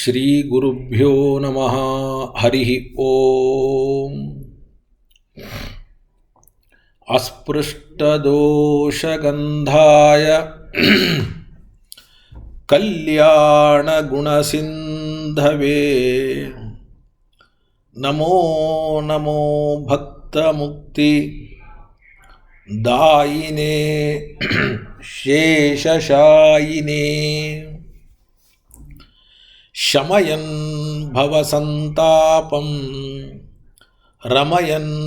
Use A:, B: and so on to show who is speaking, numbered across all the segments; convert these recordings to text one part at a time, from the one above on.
A: ಶ್ರೀ ಗುರುಭ್ಯೋ ನಮಃ. ಹರಿ ಓಂ. ಅಸ್ಪೃಷ್ಟದೋಷಗಂಧಾಯ ಕಲ್ಯಾಣ ಗುಣಸಿಂಧವೇ ನಮೋ ನಮೋ ಭಕ್ತಮುಕ್ತಿ ದಾಯಿನೇ ಶೇಷಶಾಯಿನೇ ಶಮಯನ್ ಭವಸಂತಾಪಂ ರಮಯನ್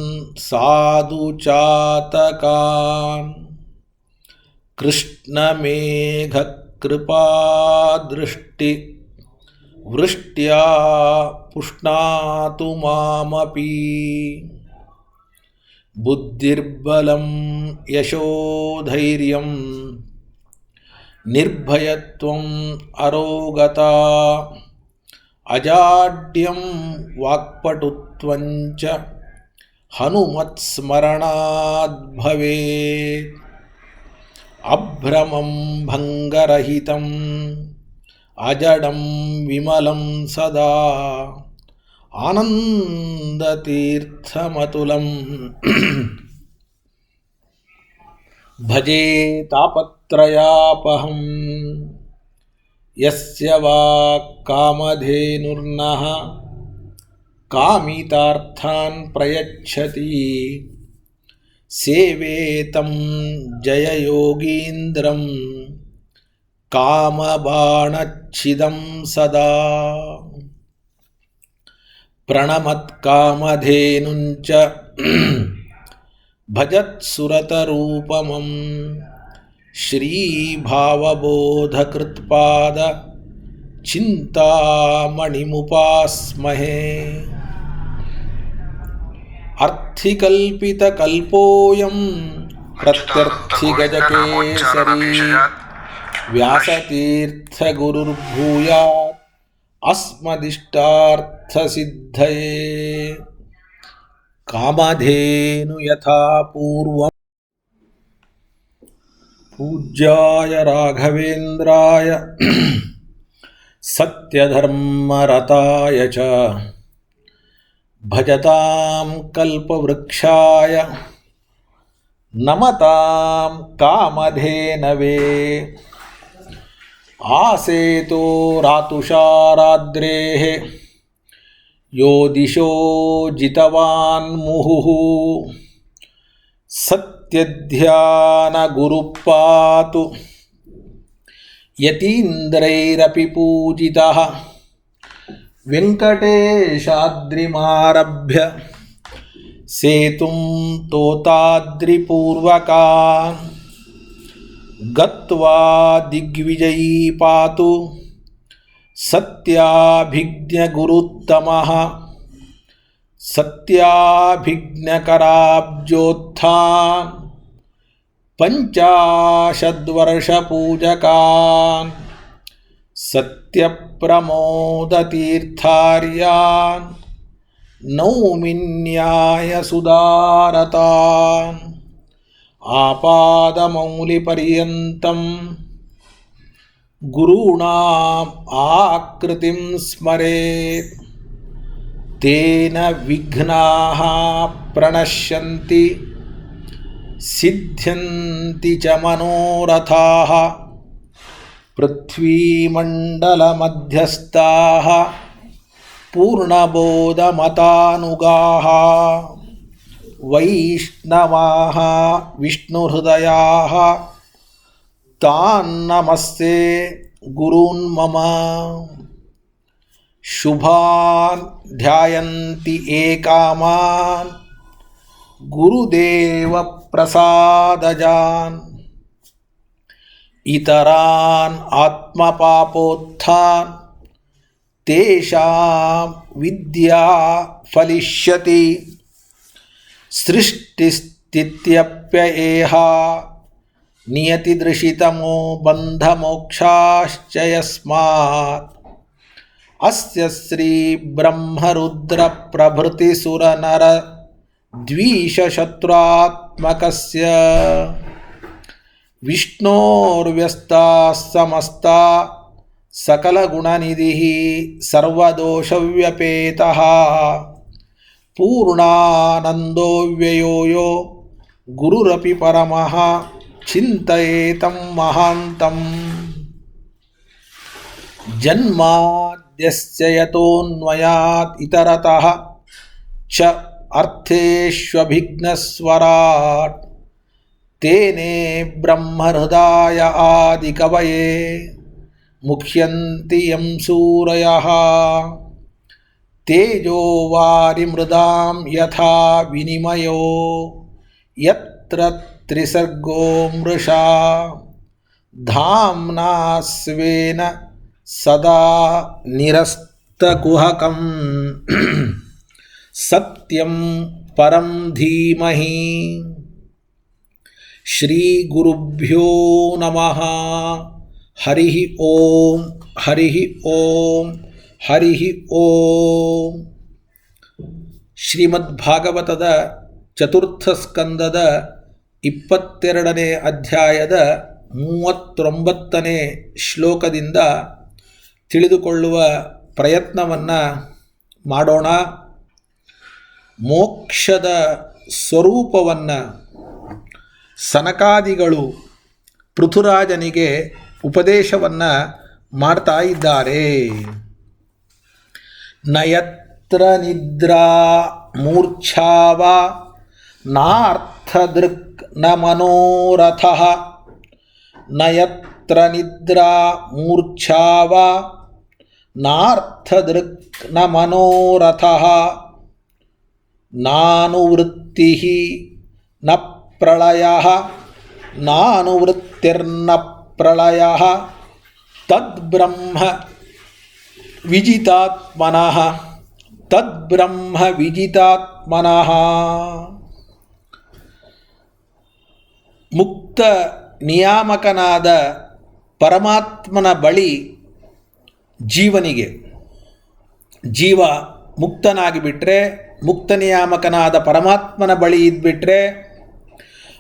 A: ಸಾಧು ಚಾತಕಾನ್ ಕೃಷ್ಣಮೇಘ ಕೃಪಾದೃಷ್ಟಿ ವೃಷ್ಟ್ಯಾ ಪುಷ್ಣಾತು ಮಾಮಪಿ ಬುದ್ಧಿರ್ಬಲಂ ಯಶೋಧೈರ್ಯಂ ನಿರ್ಭಯತ್ವಂ ಅರೋಗತಾ ಅಜಾಡ್ಯಂ ವಾಕ್ಪಟುತ್ವಂಚ ಹನುಮತ್ಸ್ಮರಣಾದ್ ಭವೇತ್. ಅಭ್ರಮಂ ಭಂಗರಹಿತಂ ಅಜಡಂ ವಿಮಲಂ ಸದಾ ಆನಂದತೀರ್ಥಮತುಲಂ ಭಜೆ ತಾಪತ್ರಯಾಪಹಂ ಯಸ್ಯ ವಾ ಕಾಮಧೇನುರ್ನಃ ಕಾಮಿತಾರ್ಥಾನ್ ಪ್ರಯಚ್ಛತಿ ಸೇವೇತಂ ಜಯಯೋಗೀಂದ್ರಂ ಕಾಮಬಾಣಚ್ಛಿದಂ ಸದಾ. ಪ್ರಣಮತ್ಕಾಮಧೇನುಂಚ ಭಜತ್ಸುರತರೂಪಮಂ ಶ್ರೀಭಾವಬೋಧಕೃತ್ಪಾದ ಚಿಂತಾಮಣಿಮುಪಾಸ್ಮಹೇ. ಅರ್ಥಿಕಲ್ಪಿತಕಲ್ಪೋಯಂ ಪ್ರತ್ಯರ್ಥಿಗಜಕೇಸರಿ ವ್ಯಾಸತೀರ್ಥಗುರುರ್ಭೂಯಾತ್ ಅಸ್ಮದಿಷ್ಟಾರ್ಥಸಿದ್ಧಯೇ. ಕಾಮಧೇನು ಯಥಾ ಪೂರ್ವಂ ಪೂಜ್ಯಾಯ ರಾಘವೇಂದ್ರಾಯ ಸತ್ಯಧರ್ಮರತಾಯ ಚ ಭಜತಾಂ ಕಲ್ಪವೃಕ್ಷಾಯ ನಮತಾಂ ಕಾಮಧೇನವೇ. ಆಸೇತೋ ರಾತುಷಾರಾದ್ರೇಃ ಯೋ ದಿಶೋ ಜಿತವಾನ್ ಮುಹುಃ ಸತ್ಯಧ್ಯಾನ ಗುರುಪಾತು ಯತೀಂದ್ರೈರಪಿ ಪೂಜಿತಃ. ವೆಂಕಟೇಶಾದ್ರಿಮಾರಭ್ಯ ಸೇತುಂ ತೋತಾದ್ರಿಪೂರ್ವಕಾನ್ ಗತ್ವಾ ದಿಗ್ವಿಜಯೀ ಪಾತು ಸತ್ಯಾಭಿಜ್ಞಗುರುತ್ತಮಃ. ಸತ್ಯಾಭಿಜ್ಞಕರಾಬ್ಜೋತ್ಥಾನ್ ಪಂಚಾಶದ್ವರ್ಷಪೂಜಕಾನ್ ಸತ್ಯಪ್ರಮೋದತೀರ್ಥಾರ್ಯಾನ್ ನೌಮಿನ್ಯಾಯಸುಧಾರತಾನ್. ಆಪಾದಮೌಲಿಪರ್ಯಂತಂ ಗುರುಣಾಂ ಆಕೃತಿಂ ಸ್ಮರೇತ್. ತೇನ ವಿಘ್ನಾಃ ಪ್ರಣಶ್ಯಂತಿ ಸಿದ್ಧ್ಯಂತಿ ಚ ಮನೋರಥಾಃ. ಪೃಥ್ವೀಮಂಡಲಮಧ್ಯಸ್ಥಾಃ ಪೂರ್ಣಬೋಧಮತಾನುಗಾಃ. ವೈಷ್ಣವಾಃ ವಿಷ್ಣುಹೃದಯಾಃ ತಾನ್ ನಮಸ್ತೆ ಗುರೂನ್ ಮಮ. ಶುಭಾನ್ ಧ್ಯಾಯಂತಿ ಏಕಾಮಾನ್ ಗುರುದೇವ ಪ್ರಸಾದಜಾನ್. ಇತರಾನ್ ಆತ್ಮಪಾಪೋತ್ಥಾನ್ ತೇಷಾಂ ವಿದ್ಯಾ ಫಲಿಷ್ಯತಿ. ಸೃಷ್ಟಿಸ್ಥಿತ್ಯಪ್ಯಯೇಹ ನಿಯತಿದೃಶಿತಮೋ ಬಂಧಮೋಕ್ಷಾಶ್ಚ ಯಸ್ಮಾತ್. ಅಸ್ಯ ಶ್ರೀ ಬ್ರಹ್ಮರುದ್ರ ಪ್ರಭೃತಿ ಸುರನರ ದ್ವಿಷಶತ್ರುತ್ಮಕಸ್ಯ ವಿಷ್ಣೋರ್ವ್ಯಸ್ತಾಃ ಸಮಸ್ತಾಃ सकलगुणनिधिः सर्वदोषव्यपेतः पूर्णानन्दो व्ययो यो गुरुरपि परमः चिन्तयेतं महान्तम् जन्माद्यस्य यतोऽन्वयात् इतरतः च अर्थेष्वभिघ्नस्वराट् तेने ब्रह्महृदाय आदिकवये मुह्यन्ति यं सूरयः तेजो वारिमृदां यथा विनिमयो यत्र त्रिसर्गो मृषा धाम्ना स्वेन सदा निरस्तकुहकं सत्यं परं धीमहि। श्रीगुरुभ्यो नमः। हरिः ओम हरिः ओम हरिः ओम। ಶ್ರೀಮದ್ಭಾಗವತದ ಚತುರ್ಥ ಸ್ಕಂದದ 22ನೇ ಅಧ್ಯಾಯದ 39ನೇ ಶ್ಲೋಕದಿಂದ ತಿಳಿದುಕೊಳ್ಳುವ ಪ್ರಯತ್ನವನ್ನು ಮಾಡೋಣ. ಮೋಕ್ಷದ ಸ್ವರೂಪವನ್ನು ಸನಕಾದಿಗಳು ಪೃಥುರಾಜನಿಗೆ ಉಪದೇಶವನ್ನು ಮಾಡ್ತಾ ಇದ್ದಾರೆ. ನಯತ್ರ ನಿದ್ರಾ ಮೂರ್ಛಾವ ನಾರ್ಥದೃಕ್ ನ ಮನೋರಥಃ ನಯತ್ರ ನಿದ್ರಾ ಮೂರ್ಛಾವ ನಾರ್ಥದೃಕ್ ನ ಮನೋರಥಃ ನಾನುವೃತ್ತಿಃ ನ ಪ್ರಳಯಃ ನಾನುವೃತ್ತಿರ್ನ ಪ್ರಳಯಃ ತದ್ಬ್ರಹ್ಮ ವಿಜಿತಾತ್ಮನಃ ತದ್ಬ್ರಹ್ಮ ವಿಜಿತಾತ್ಮನಃ. ಮುಕ್ತ ನಿಯಾಮಕನಾದ ಪರಮಾತ್ಮನ ಬಳಿ ಜೀವನಿಗೆ, ಜೀವ ಮುಕ್ತನಾಗಿ ಬಿಟ್ಟರೆ, ಮುಕ್ತ ನಿಯಾಮಕನಾದ ಪರಮಾತ್ಮನ ಬಳಿ ಇದ್ಬಿಟ್ರೆ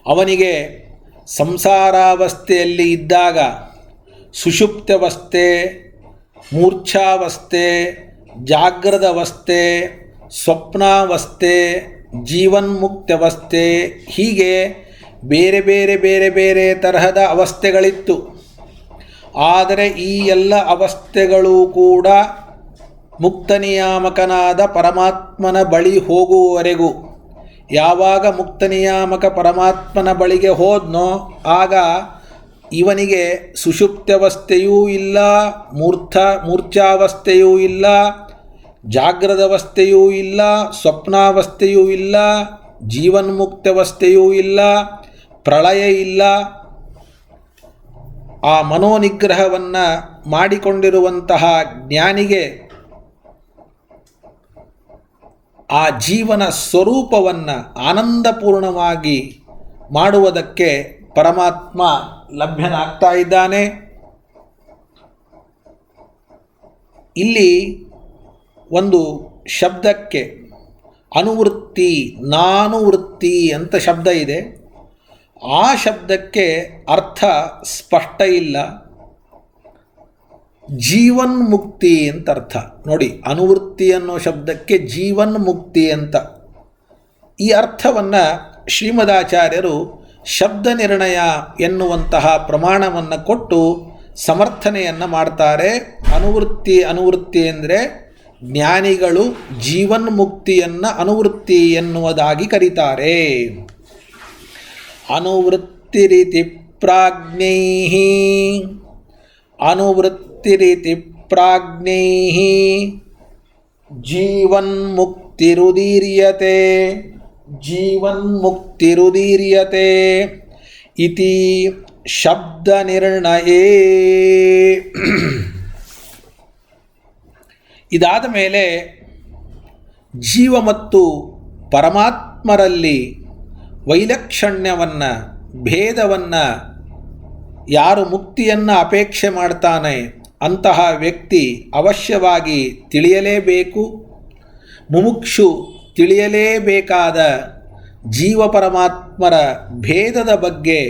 A: ಅವನಿಗೆ ಸಂಸಾರಾವಸ್ಥೆಯಲ್ಲಿ ಇದ್ದಾಗ ಸುಷುಪ್ತಾವಸ್ಥೆ, ಮೂರ್ಛಾವಸ್ಥೆ, ಜಾಗ್ರದವಸ್ಥೆ, ಸ್ವಪ್ನಾವಸ್ಥೆ, ಜೀವನ್ಮುಕ್ತಾವಸ್ಥೆ, ಹೀಗೆ ಬೇರೆ ಬೇರೆ ಬೇರೆ ಬೇರೆ ತರಹದ ಅವಸ್ಥೆಗಳಿತ್ತು. ಆದರೆ ಈ ಎಲ್ಲ ಅವಸ್ಥೆಗಳು ಕೂಡ ಮುಕ್ತ ನಿಯಾಮಕನಾದ ಪರಮಾತ್ಮನ ಬಳಿ ಹೋಗುವವರೆಗೂ, ಯಾವಾಗ ಮುಕ್ತ ನಿಯಾಮಕ ಪರಮಾತ್ಮನ ಬಳಿಗೆ ಹೋದ್ನೋ ಆಗ ಇವನಿಗೆ ಸುಷುಪ್ತಾವಸ್ಥೆಯೂ ಇಲ್ಲ, ಮೂರ್ಛಾವಸ್ಥೆಯೂ ಇಲ್ಲ, ಜಾಗ್ರದವಸ್ಥೆಯೂ ಇಲ್ಲ, ಸ್ವಪ್ನಾವಸ್ಥೆಯೂ ಇಲ್ಲ, ಜೀವನ್ಮುಕ್ತಾವಸ್ಥೆಯೂ ಇಲ್ಲ, ಪ್ರಳಯ ಇಲ್ಲ. ಆ ಮನೋನಿಗ್ರಹವನ್ನು ಮಾಡಿಕೊಂಡಿರುವಂತಹ ಜ್ಞಾನಿಗೆ ಆ ಜೀವನ ಸ್ವರೂಪವನ್ನು ಆನಂದಪೂರ್ಣವಾಗಿ ಮಾಡುವುದಕ್ಕೆ ಪರಮಾತ್ಮ ಲಭ್ಯನಾಗ್ತಾ ಇದ್ದಾನೆ. ಇಲ್ಲಿ ಒಂದು ಶಬ್ದಕ್ಕೆ ಅನುವೃತ್ತಿ, ನಾನು ವೃತ್ತಿ ಅಂತ ಶಬ್ದ ಇದೆ. ಆ ಶಬ್ದಕ್ಕೆ ಅರ್ಥ ಸ್ಪಷ್ಟ ಇಲ್ಲ. ಜೀವನ್ಮುಕ್ತಿ ಅಂತ ಅರ್ಥ. ನೋಡಿ, ಅನುವೃತ್ತಿ ಅನ್ನೋ ಶಬ್ದಕ್ಕೆ ಜೀವನ್ಮುಕ್ತಿ ಅಂತ ಈ ಅರ್ಥವನ್ನು ಶ್ರೀಮದಾಚಾರ್ಯರು ಶಬ್ದ ನಿರ್ಣಯ ಎನ್ನುವಂತಹ ಪ್ರಮಾಣವನ್ನು ಕೊಟ್ಟು ಸಮರ್ಥನೆಯನ್ನು ಮಾಡ್ತಾರೆ. ಅನುವೃತ್ತಿ ಅಂದರೆ ಜ್ಞಾನಿಗಳು ಜೀವನ್ಮುಕ್ತಿಯನ್ನು ಅನುವೃತ್ತಿ ಎನ್ನುವುದಾಗಿ ಕರೀತಾರೆ. ಅನುವೃತ್ತಿರಿತಿ ಪ್ರಾಜ್ಞೈಃ ಅನುವೃತ್ತಿರಿತಿ ಪ್ರಾಜ್ಞೈಃ ಜೀವನ್ಮುಕ್ತಿರುದೀರ್ಯತೆ ಜೀವನ್ಮುಕ್ತಿರುದೀರ್ಯತೆ ಇತಿ ಶಬ್ದ ನಿರ್ಣಯೇ. ಇದಾದ ಮೇಲೆ ಜೀವ ಮತ್ತು ಪರಮಾತ್ಮರಲ್ಲಿ ವೈಲಕ್ಷಣ್ಯವನ್ನು, ಭೇದವನ್ನು ಯಾರು ಮುಕ್ತಿಯನ್ನು ಅಪೇಕ್ಷೆ ಮಾಡ್ತಾನೆ ಅಂತಹ ವ್ಯಕ್ತಿ ಅವಶ್ಯವಾಗಿ ತಿಳಿಯಲೇಬೇಕು. ಮುಮುಕ್ಷು ತಿಳಿಯಲೇಬೇಕಾದ ಜೀವ ಪರಮಾತ್ಮರ ಭೇದದ ಬಗ್ಗೆ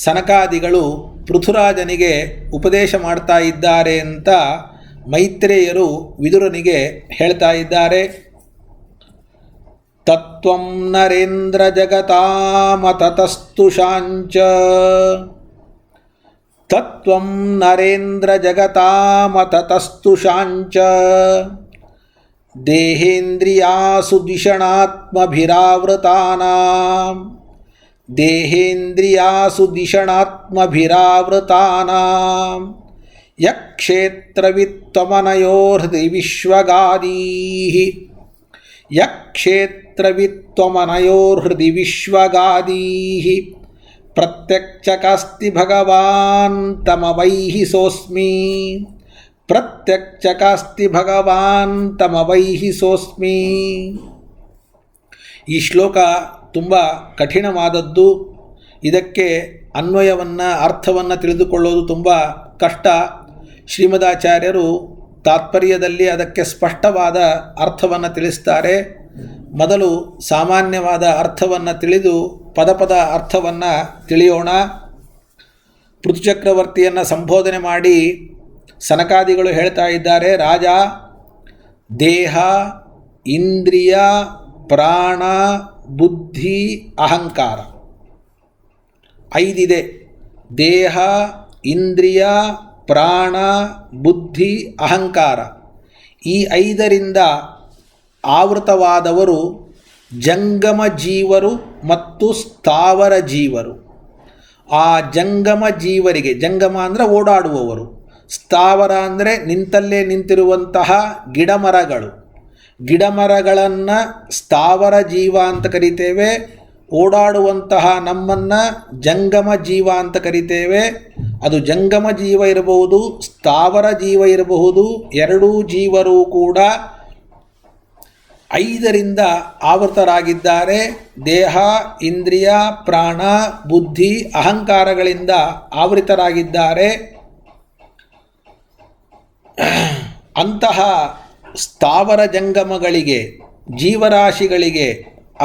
A: ಸನಕಾದಿಗಳು ಪೃಥುರಾಜನಿಗೆ ಉಪದೇಶ ಮಾಡ್ತಾ ಇದ್ದಾರೆ ಅಂತ ಮೈತ್ರೇಯರು ವಿದುರನಿಗೆ ಹೇಳ್ತಾ ಇದ್ದಾರೆ. ತತ್ವಂ ನರೇಂದ್ರ ಜಗತಾಮತತಸ್ತುಷಾಂಚ ತತ್ವಂ ನರೇಂದ್ರ ಜಗತಾಮತತಸ್ತುಷಾಂಚ ದೇಹೇಂದ್ರಿಯಾಸು ದಿಷಣಾತ್ಮಭಿರಾವೃತಾನಾಂ ದೇಹೇಂದ್ರಿಯಾಸು ದಿಷಣಾತ್ಮಭಿರಾವೃತಾನಾಂ ಯಕ್ಷೇತ್ರವಿತ್ವಮನಯೋರ್ಹೃದಿ ವಿಶ್ವಗಾದೀಃ ಯಕ್ಷೇತ್ರವಿತ್ವಮನಯೋರ್ಹೃದಿ ವಿಶ್ವಗಾದೀಃ ಪ್ರತ್ಯಕ್ಷಕಾಸ್ತಿ ಭಗವಾನ್ ತಮವೈಹಿ ಸೋಸ್ಮಿ ಪ್ರತ್ಯಕ್ಷಕಾಸ್ತಿ ಭಗವಾನ್ ತಮವೈಹಿ ಸೋಸ್ಮಿ. ಈ ಶ್ಲೋಕ ತುಂಬ ಕಠಿಣವಾದದ್ದು. ಇದಕ್ಕೆ ಅನ್ವಯವನ್ನು ಅರ್ಥವನ್ನು ತಿಳಿದುಕೊಳ್ಳೋದು ತುಂಬ ಕಷ್ಟ. ಶ್ರೀಮದಾಚಾರ್ಯರು ತಾತ್ಪರ್ಯದಲ್ಲಿ ಅದಕ್ಕೆ ಸ್ಪಷ್ಟವಾದ ಅರ್ಥವನ್ನು ತಿಳಿಸ್ತಾರೆ. ಮೊದಲು ಸಾಮಾನ್ಯವಾದ ಅರ್ಥವನ್ನು ತಿಳಿದು ಪದಪದ ಅರ್ಥವನ್ನು ತಿಳಿಯೋಣ. ಪೃಥುಚಕ್ರವರ್ತಿಯನ್ನು ಸಂಬೋಧನೆ ಮಾಡಿ ಸನಕಾದಿಗಳು ಹೇಳ್ತಾ ಇದ್ದಾರೆ, ರಾಜ ದೇಹ, ಇಂದ್ರಿಯ, ಪ್ರಾಣ, ಬುದ್ಧಿ, ಅಹಂಕಾರ ಐದಿದೆ. ದೇಹ, ಇಂದ್ರಿಯ, ಪ್ರಾಣ, ಬುದ್ಧಿ, ಅಹಂಕಾರ ಈ ಐದರಿಂದ ಆವೃತವಾದವರು ಜಂಗಮ ಜೀವರು ಮತ್ತು ಸ್ಥಾವರ ಜೀವರು. ಆ ಜಂಗಮ ಜೀವರಿಗೆ, ಜಂಗಮ ಅಂದರೆ ಓಡಾಡುವವರು, ಸ್ಥಾವರ ಅಂದರೆ ನಿಂತಲ್ಲೇ ನಿಂತಿರುವಂತಹ ಗಿಡಮರಗಳು. ಗಿಡಮರಗಳನ್ನು ಸ್ಥಾವರ ಜೀವ ಅಂತ ಕರಿತೇವೆ. ಓಡಾಡುವಂತಹ ನಮ್ಮನ್ನು ಜಂಗಮ ಜೀವ ಅಂತ ಕರಿತೇವೆ. ಅದು ಜಂಗಮ ಜೀವ ಇರಬಹುದು, ಸ್ಥಾವರ ಜೀವ ಇರಬಹುದು. ಎರಡೂ ಜೀವರು ಕೂಡ ಐದರಿಂದ ಆವೃತರಾಗಿದ್ದಾರೆ. ದೇಹ, ಇಂದ್ರಿಯ, ಪ್ರಾಣ, ಬುದ್ಧಿ, ಅಹಂಕಾರಗಳಿಂದ ಆವೃತರಾಗಿದ್ದಾರೆ. ಅಂತಹ ಸ್ಥಾವರ ಜಂಗಮಗಳಿಗೆ, ಜೀವರಾಶಿಗಳಿಗೆ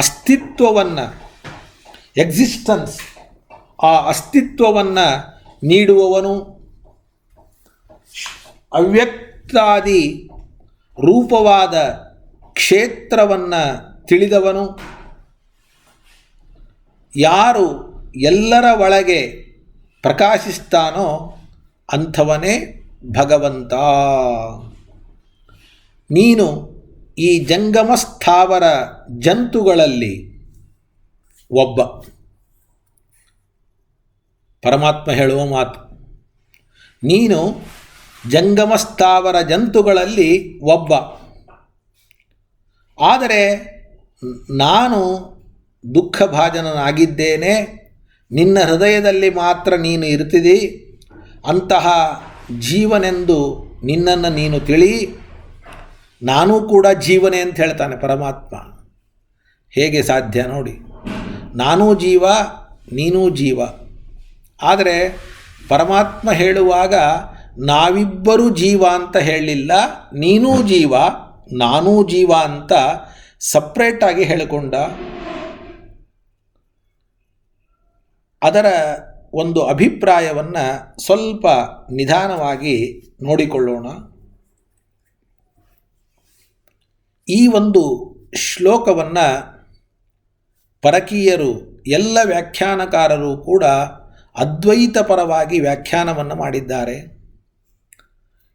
A: ಅಸ್ತಿತ್ವವನ್ನು, ಎಕ್ಸಿಸ್ಟೆನ್ಸ್, ಆ ಅಸ್ತಿತ್ವವನ್ನು ನೀಡುವವನು, ಅವ್ಯಕ್ತಾದಿ ರೂಪವಾದ ಕ್ಷೇತ್ರವನ್ನು ತಿಳಿದವನು, ಯಾರು ಎಲ್ಲರ ಒಳಗೆ ಪ್ರಕಾಶಿಸ್ತಾನೋ ಅಂಥವನೇ ಭಗವಂತ. ನೀನು ಈ ಜಂಗಮ ಸ್ಥಾವರ ಜಂತುಗಳಲ್ಲಿ ಒಬ್ಬ. ಪರಮಾತ್ಮ ಹೇಳುವ ಮಾತು, ನೀನು ಜಂಗಮ ಸ್ಥಾವರ ಜಂತುಗಳಲ್ಲಿ ಒಬ್ಬ. ಆದರೆ ನಾನು ದುಃಖಭಾಜನನಾಗಿದ್ದೇನೆ, ನಿನ್ನ ಹೃದಯದಲ್ಲಿ ಮಾತ್ರ ನೀನು ಇರ್ತಿದಿ. ಅಂತಹ ಜೀವನೆಂದು ನಿನ್ನನ್ನು ನೀನು ತಿಳಿ. ನಾನೂ ಕೂಡ ಜೀವನೇ ಅಂತ ಹೇಳ್ತಾನೆ ಪರಮಾತ್ಮ. ಹೇಗೆ ಸಾಧ್ಯ ನೋಡಿ, ನಾನೂ ಜೀವ, ನೀನೂ ಜೀವ. ಆದರೆ ಪರಮಾತ್ಮ ಹೇಳುವಾಗ ನಾವಿಬ್ಬರೂ ಜೀವ ಅಂತ ಹೇಳಲಿಲ್ಲ, ನೀನೂ ಜೀವ ನಾನೂ ಜೀವ ಅಂತ ಸಪ್ರೇಟಾಗಿ ಹೇಳಿಕೊಂಡ. ಅದರ ಒಂದು ಅಭಿಪ್ರಾಯವನ್ನು ಸ್ವಲ್ಪ ನಿಧಾನವಾಗಿ ನೋಡಿಕೊಳ್ಳೋಣ. ಈ ಒಂದು ಶ್ಲೋಕವನ್ನು ಪರಕೀಯರು, ಎಲ್ಲ ವ್ಯಾಖ್ಯಾನಕಾರರು ಕೂಡ ಅದ್ವೈತ ಪರವಾಗಿ ವ್ಯಾಖ್ಯಾನವನ್ನು ಮಾಡಿದ್ದಾರೆ.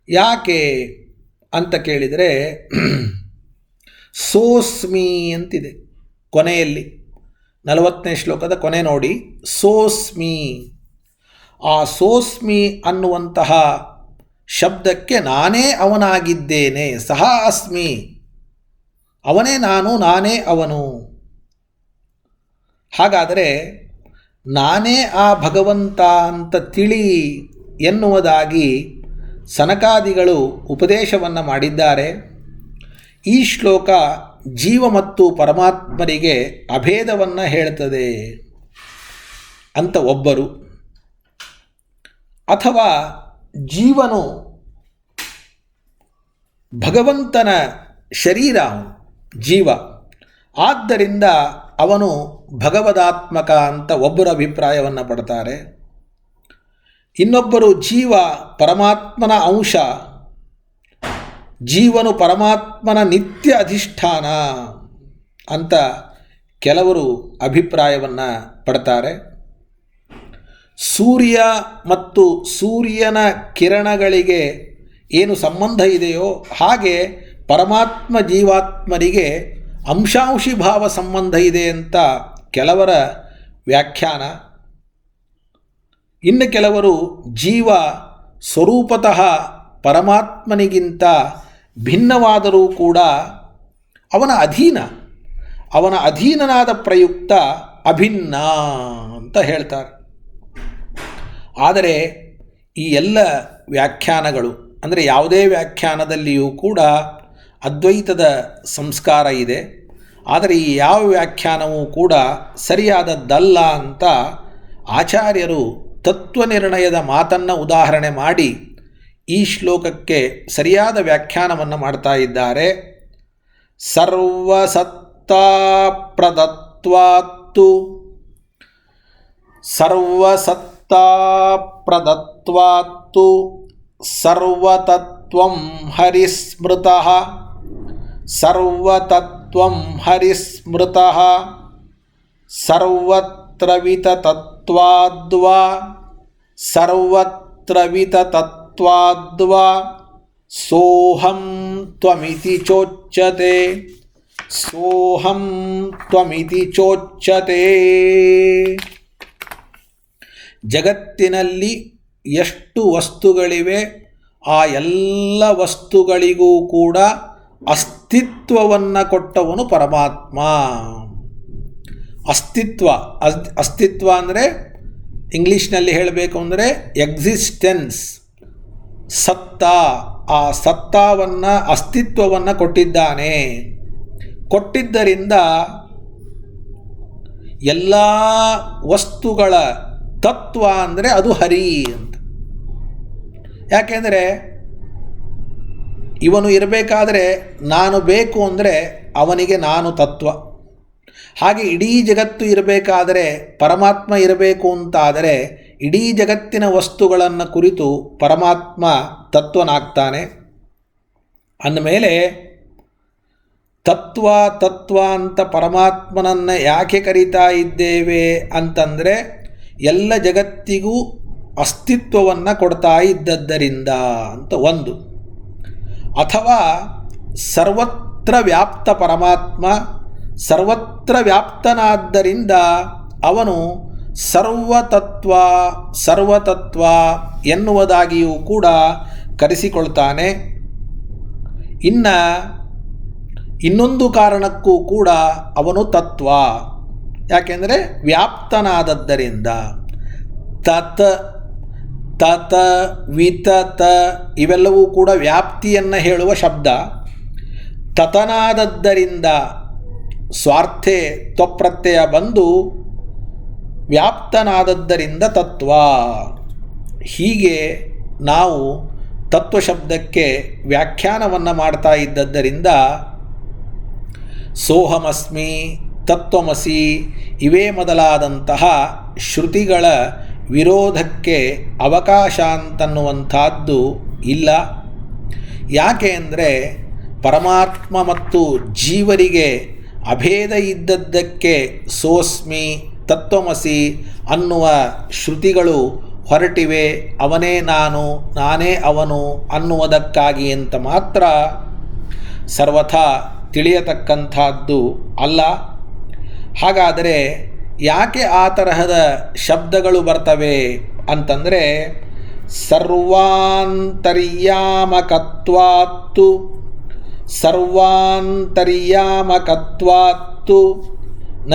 A: ಯಾಕೆ ಅಂತ ಕೇಳಿದರೆ, ಸೋಸ್ಮಿ ಅಂತಿದೆ ಕೊನೆಯಲ್ಲಿ, 40ನೇ ಶ್ಲೋಕದ ಕೊನೆ ನೋಡಿ, ಸೋಸ್ಮಿ. ಆ ಸೋಸ್ಮಿ ಅನ್ನುವಂತಹ ಶಬ್ದಕ್ಕೆ ನಾನೇ ಅವನಾಗಿದ್ದೇನೆ, ಸಹ ಅಸ್ಮಿ, ಅವನೇ ನಾನು, ನಾನೇ ಅವನು. ಹಾಗಾದರೆ ನಾನೇ ಆ ಭಗವಂತ ಅಂತ ತಿಳಿ ಎನ್ನುವುದಾಗಿ ಸನಕಾದಿಗಳು ಉಪದೇಶವನ್ನು ಮಾಡಿದ್ದಾರೆ. ಈ ಶ್ಲೋಕ ಜೀವ ಮತ್ತು ಪರಮಾತ್ಮರಿಗೆ ಅಭೇದವನ್ನು ಹೇಳ್ತದೆ ಅಂತ ಒಬ್ಬರು, ಅಥವಾ ಜೀವನು ಭಗವಂತನ ಶರೀರ, ಜೀವ, ಆದ್ದರಿಂದ ಅವನು ಭಗವದಾತ್ಮಕ ಅಂತ ಒಬ್ಬರ ಅಭಿಪ್ರಾಯವನ್ನು ಪಡ್ತಾರೆ. ಇನ್ನೊಬ್ಬರು ಜೀವ ಪರಮಾತ್ಮನ ಅಂಶ, ಜೀವನು ಪರಮಾತ್ಮನ ನಿತ್ಯ ಅಧಿಷ್ಠಾನ ಅಂತ ಕೆಲವರು ಅಭಿಪ್ರಾಯವನ್ನು ಪಡ್ತಾರೆ. ಸೂರ್ಯ ಮತ್ತು ಸೂರ್ಯನ ಕಿರಣಗಳಿಗೆ ಏನು ಸಂಬಂಧ ಇದೆಯೋ ಹಾಗೆ ಪರಮಾತ್ಮ ಜೀವಾತ್ಮರಿಗೆ ಅಂಶಾಂಶಿ ಭಾವ ಸಂಬಂಧ ಇದೆ ಅಂತ ಕೆಲವರ ವ್ಯಾಖ್ಯಾನ. ಇನ್ನು ಕೆಲವರು ಜೀವ ಸ್ವರೂಪತಃ ಪರಮಾತ್ಮನಿಗಿಂತ ಭಿನ್ನವಾದರೂ ಕೂಡ ಅವನ ಅಧೀನನಾದ ಪ್ರಯುಕ್ತ ಅಭಿನ್ನ ಅಂತ ಹೇಳ್ತಾರೆ. ಆದರೆ ಈ ಎಲ್ಲ ವ್ಯಾಖ್ಯಾನಗಳು ಅಂದರೆ ಯಾವುದೇ ವ್ಯಾಖ್ಯಾನದಲ್ಲಿಯೂ ಕೂಡ ಅದ್ವೈತದ ಸಂಸ್ಕಾರ ಇದೆ. ಆದರೆ ಈ ಯಾವ ವ್ಯಾಖ್ಯಾನವೂ ಕೂಡ ಸರಿಯಾದದ್ದಲ್ಲ ಅಂತ ಆಚಾರ್ಯರು ತತ್ವನಿರ್ಣಯದ ಮಾತನ್ನು ಉದಾಹರಣೆ ಮಾಡಿ ಈ ಶ್ಲೋಕಕ್ಕೆ ಸರಿಯಾದ ವ್ಯಾಖ್ಯಾನವನ್ನು ಮಾಡ್ತಾ ಇದ್ದಾರೆ. ಸರ್ವಸತ್ತಾ ಪ್ರದತ್ವಾತ್ತು ಸರ್ವತತ್ವಂ ಹರಿಸ್ಮೃತಃ ಸರ್ವತ್ರ ವಿತತತ್ವಾದ್ವಾ ಸೋಹಂ ತ್ವಮಿತಿ ಚೋಚ್ಯತೆ. ಜಗತ್ತಿನಲ್ಲಿ ಎಷ್ಟು ವಸ್ತುಗಳಿವೆ ಆ ಎಲ್ಲ ವಸ್ತುಗಳಿಗೂ ಕೂಡ ಅಸ್ತಿತ್ವವನ್ನು ಕೊಟ್ಟವನು ಪರಮಾತ್ಮ. ಅಸ್ತಿತ್ವ ಅಂದರೆ ಇಂಗ್ಲೀಷ್ನಲ್ಲಿ ಹೇಳಬೇಕು ಅಂದರೆ ಎಕ್ಸಿಸ್ಟೆನ್ಸ್, ಆ ಸತ್ತಾವನ್ನು ಅಸ್ತಿತ್ವವನ್ನು ಕೊಟ್ಟಿದ್ದಾನೆ. ಕೊಟ್ಟಿದ್ದರಿಂದ ಎಲ್ಲ ವಸ್ತುಗಳ ತತ್ವ ಅಂದರೆ ಅದು ಹರಿ ಅಂತ. ಯಾಕೆಂದರೆ ಇವನು ಇರಬೇಕಾದ್ರೆ ನಾನು ಬೇಕು ಅಂದರೆ ಅವನಿಗೆ ನಾನು ತತ್ವ. ಹಾಗೆ ಇಡೀ ಜಗತ್ತು ಇರಬೇಕಾದರೆ ಪರಮಾತ್ಮ ಇರಬೇಕು ಅಂತಾದರೆ ಇಡೀ ಜಗತ್ತಿನ ವಸ್ತುಗಳನ್ನು ಕುರಿತು ಪರಮಾತ್ಮ ತತ್ವನಾಗ್ತಾನೆ. ಅಂದಮೇಲೆ ತತ್ವ ಅಂತ ಪರಮಾತ್ಮನನ್ನು ಯಾಕೆ ಕರೀತಾ ಇದ್ದೇವೆ ಅಂತಂದರೆ ಎಲ್ಲ ಜಗತ್ತಿಗೂ ಅಸ್ತಿತ್ವವನ್ನು ಕೊಡ್ತಾ ಇದ್ದದ್ದರಿಂದ ಅಂತ ಒಂದು. ಅಥವಾ ಸರ್ವತ್ರ ವ್ಯಾಪ್ತ ಪರಮಾತ್ಮ, ಸರ್ವತ್ರ ವ್ಯಾಪ್ತನಾದ್ದರಿಂದ ಅವನು ಸರ್ವತತ್ವ ಎನ್ನುವುದಾಗಿಯೂ ಕೂಡ ಕರೆಸಿಕೊಳ್ತಾನೆ. ಇನ್ನೊಂದು ಕಾರಣಕ್ಕೂ ಕೂಡ ಅವನು ತತ್ವ. ಯಾಕೆಂದರೆ ವ್ಯಾಪ್ತನಾದದ್ದರಿಂದ. ತತ ವಿತತ ಇವೆಲ್ಲವೂ ಕೂಡ ವ್ಯಾಪ್ತಿಯನ್ನು ಹೇಳುವ ಶಬ್ದ. ತತನಾದದ್ದರಿಂದ ಸ್ವಾರ್ಥೆ ತ್ವಪ್ರತ್ಯಯ ಬಂದು ವ್ಯಾಪ್ತನಾದದ್ದರಿಂದ ತತ್ವ. ಹೀಗೆ ನಾವು ತತ್ವ ಶಬ್ದಕ್ಕೆ ವ್ಯಾಖ್ಯಾನವನ್ನು ಮಾಡ್ತಾ ಇದ್ದದ್ದರಿಂದ ಸೋಹಮಸ್ಮಿ, ತತ್ವಮಸಿ ಇವೇ ಮೊದಲಾದಂತಹ ಶ್ರುತಿಗಳ ವಿರೋಧಕ್ಕೆ ಅವಕಾಶ ಅಂತನ್ನುವಂಥದ್ದು ಇಲ್ಲ. ಯಾಕೆ ಅಂದರೆ ಪರಮಾತ್ಮ ಮತ್ತು ಜೀವರಿಗೆ ಅಭೇದ ಇದ್ದದ್ದಕ್ಕೆ ಸೋಸ್ಮಿ ತತ್ವಮಸಿ ಅನ್ನುವ ಶ್ರುತಿಗಳು ಹೊರಟಿವೆ. ಅವನೇ ನಾನು, ನಾನೇ ಅವನು ಅನ್ನುವುದಕ್ಕಾಗಿ ಅಂತ ಮಾತ್ರ ಸರ್ವಥಾ ತಿಳಿಯತಕ್ಕಂಥದ್ದು ಅಲ್ಲ. ಹಾಗಾದರೆ ಯಾಕೆ ಆ ತರಹದ ಶಬ್ದಗಳು ಬರ್ತವೆ ಅಂತಂದರೆ ಸರ್ವಾಂತರ್ಯಾಮಕತ್ವಾತ್ತು ನ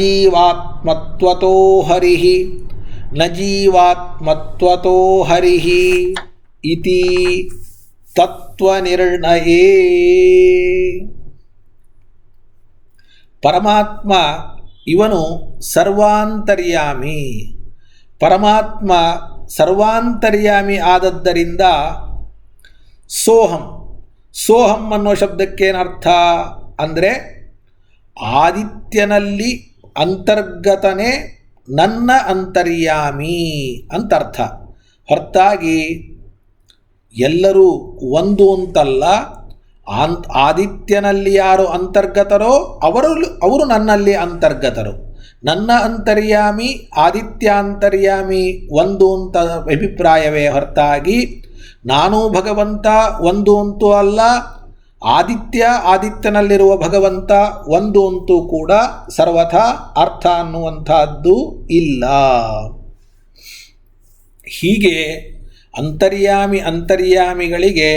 A: ಜೀವಾತ್ಮತ್ವತೋ ಹರಿಃ ಇತಿ ತತ್ವನಿರ್ಣಯೇ. ಪರಮಾತ್ಮ ಇವನು ಸರ್ವಾಂತರ್ಯಾಮಿ. ಪರಮಾತ್ಮ ಸರ್ವಾಂತರ್ಯಾಮಿ ಆದದ್ದರಿಂದ ಸೋಹಂ ಅನ್ನೋ ಶಬ್ದಕ್ಕೇನರ್ಥ ಅಂದರೆ ಆದಿತ್ಯನಲ್ಲಿ ಅಂತರ್ಗತನೇ ನನ್ನ ಅಂತರ್ಯಾಮಿ ಅಂತರ್ಥ. ಹೊರತಾಗಿ ಎಲ್ಲರೂ ಒಂದು ಅಂತಲ್ಲ. ಆದಿತ್ಯನಲ್ಲಿ ಯಾರು ಅಂತರ್ಗತರೋ ಅವರು ನನ್ನಲ್ಲಿ ಅಂತರ್ಗತರು. ನನ್ನ ಅಂತರ್ಯಾಮಿ ಆದಿತ್ಯಾಂತರ್ಯಾಮಿ ಒಂದು ಅಂತ ಅಭಿಪ್ರಾಯವೇ ಹೊರತಾಗಿ ನಾನು ಭಗವಂತ ಒಂದು ಅಂತೂ ಅಲ್ಲ, ಆದಿತ್ಯನಲ್ಲಿರುವ ಭಗವಂತ ಒಂದು ಅಂತೂ ಕೂಡ ಸರ್ವಥಾ ಅರ್ಥ ಅನ್ನುವಂಥದ್ದು ಇಲ್ಲ. ಹೀಗೆ ಅಂತರ್ಯಾಮಿಗಳಿಗೆ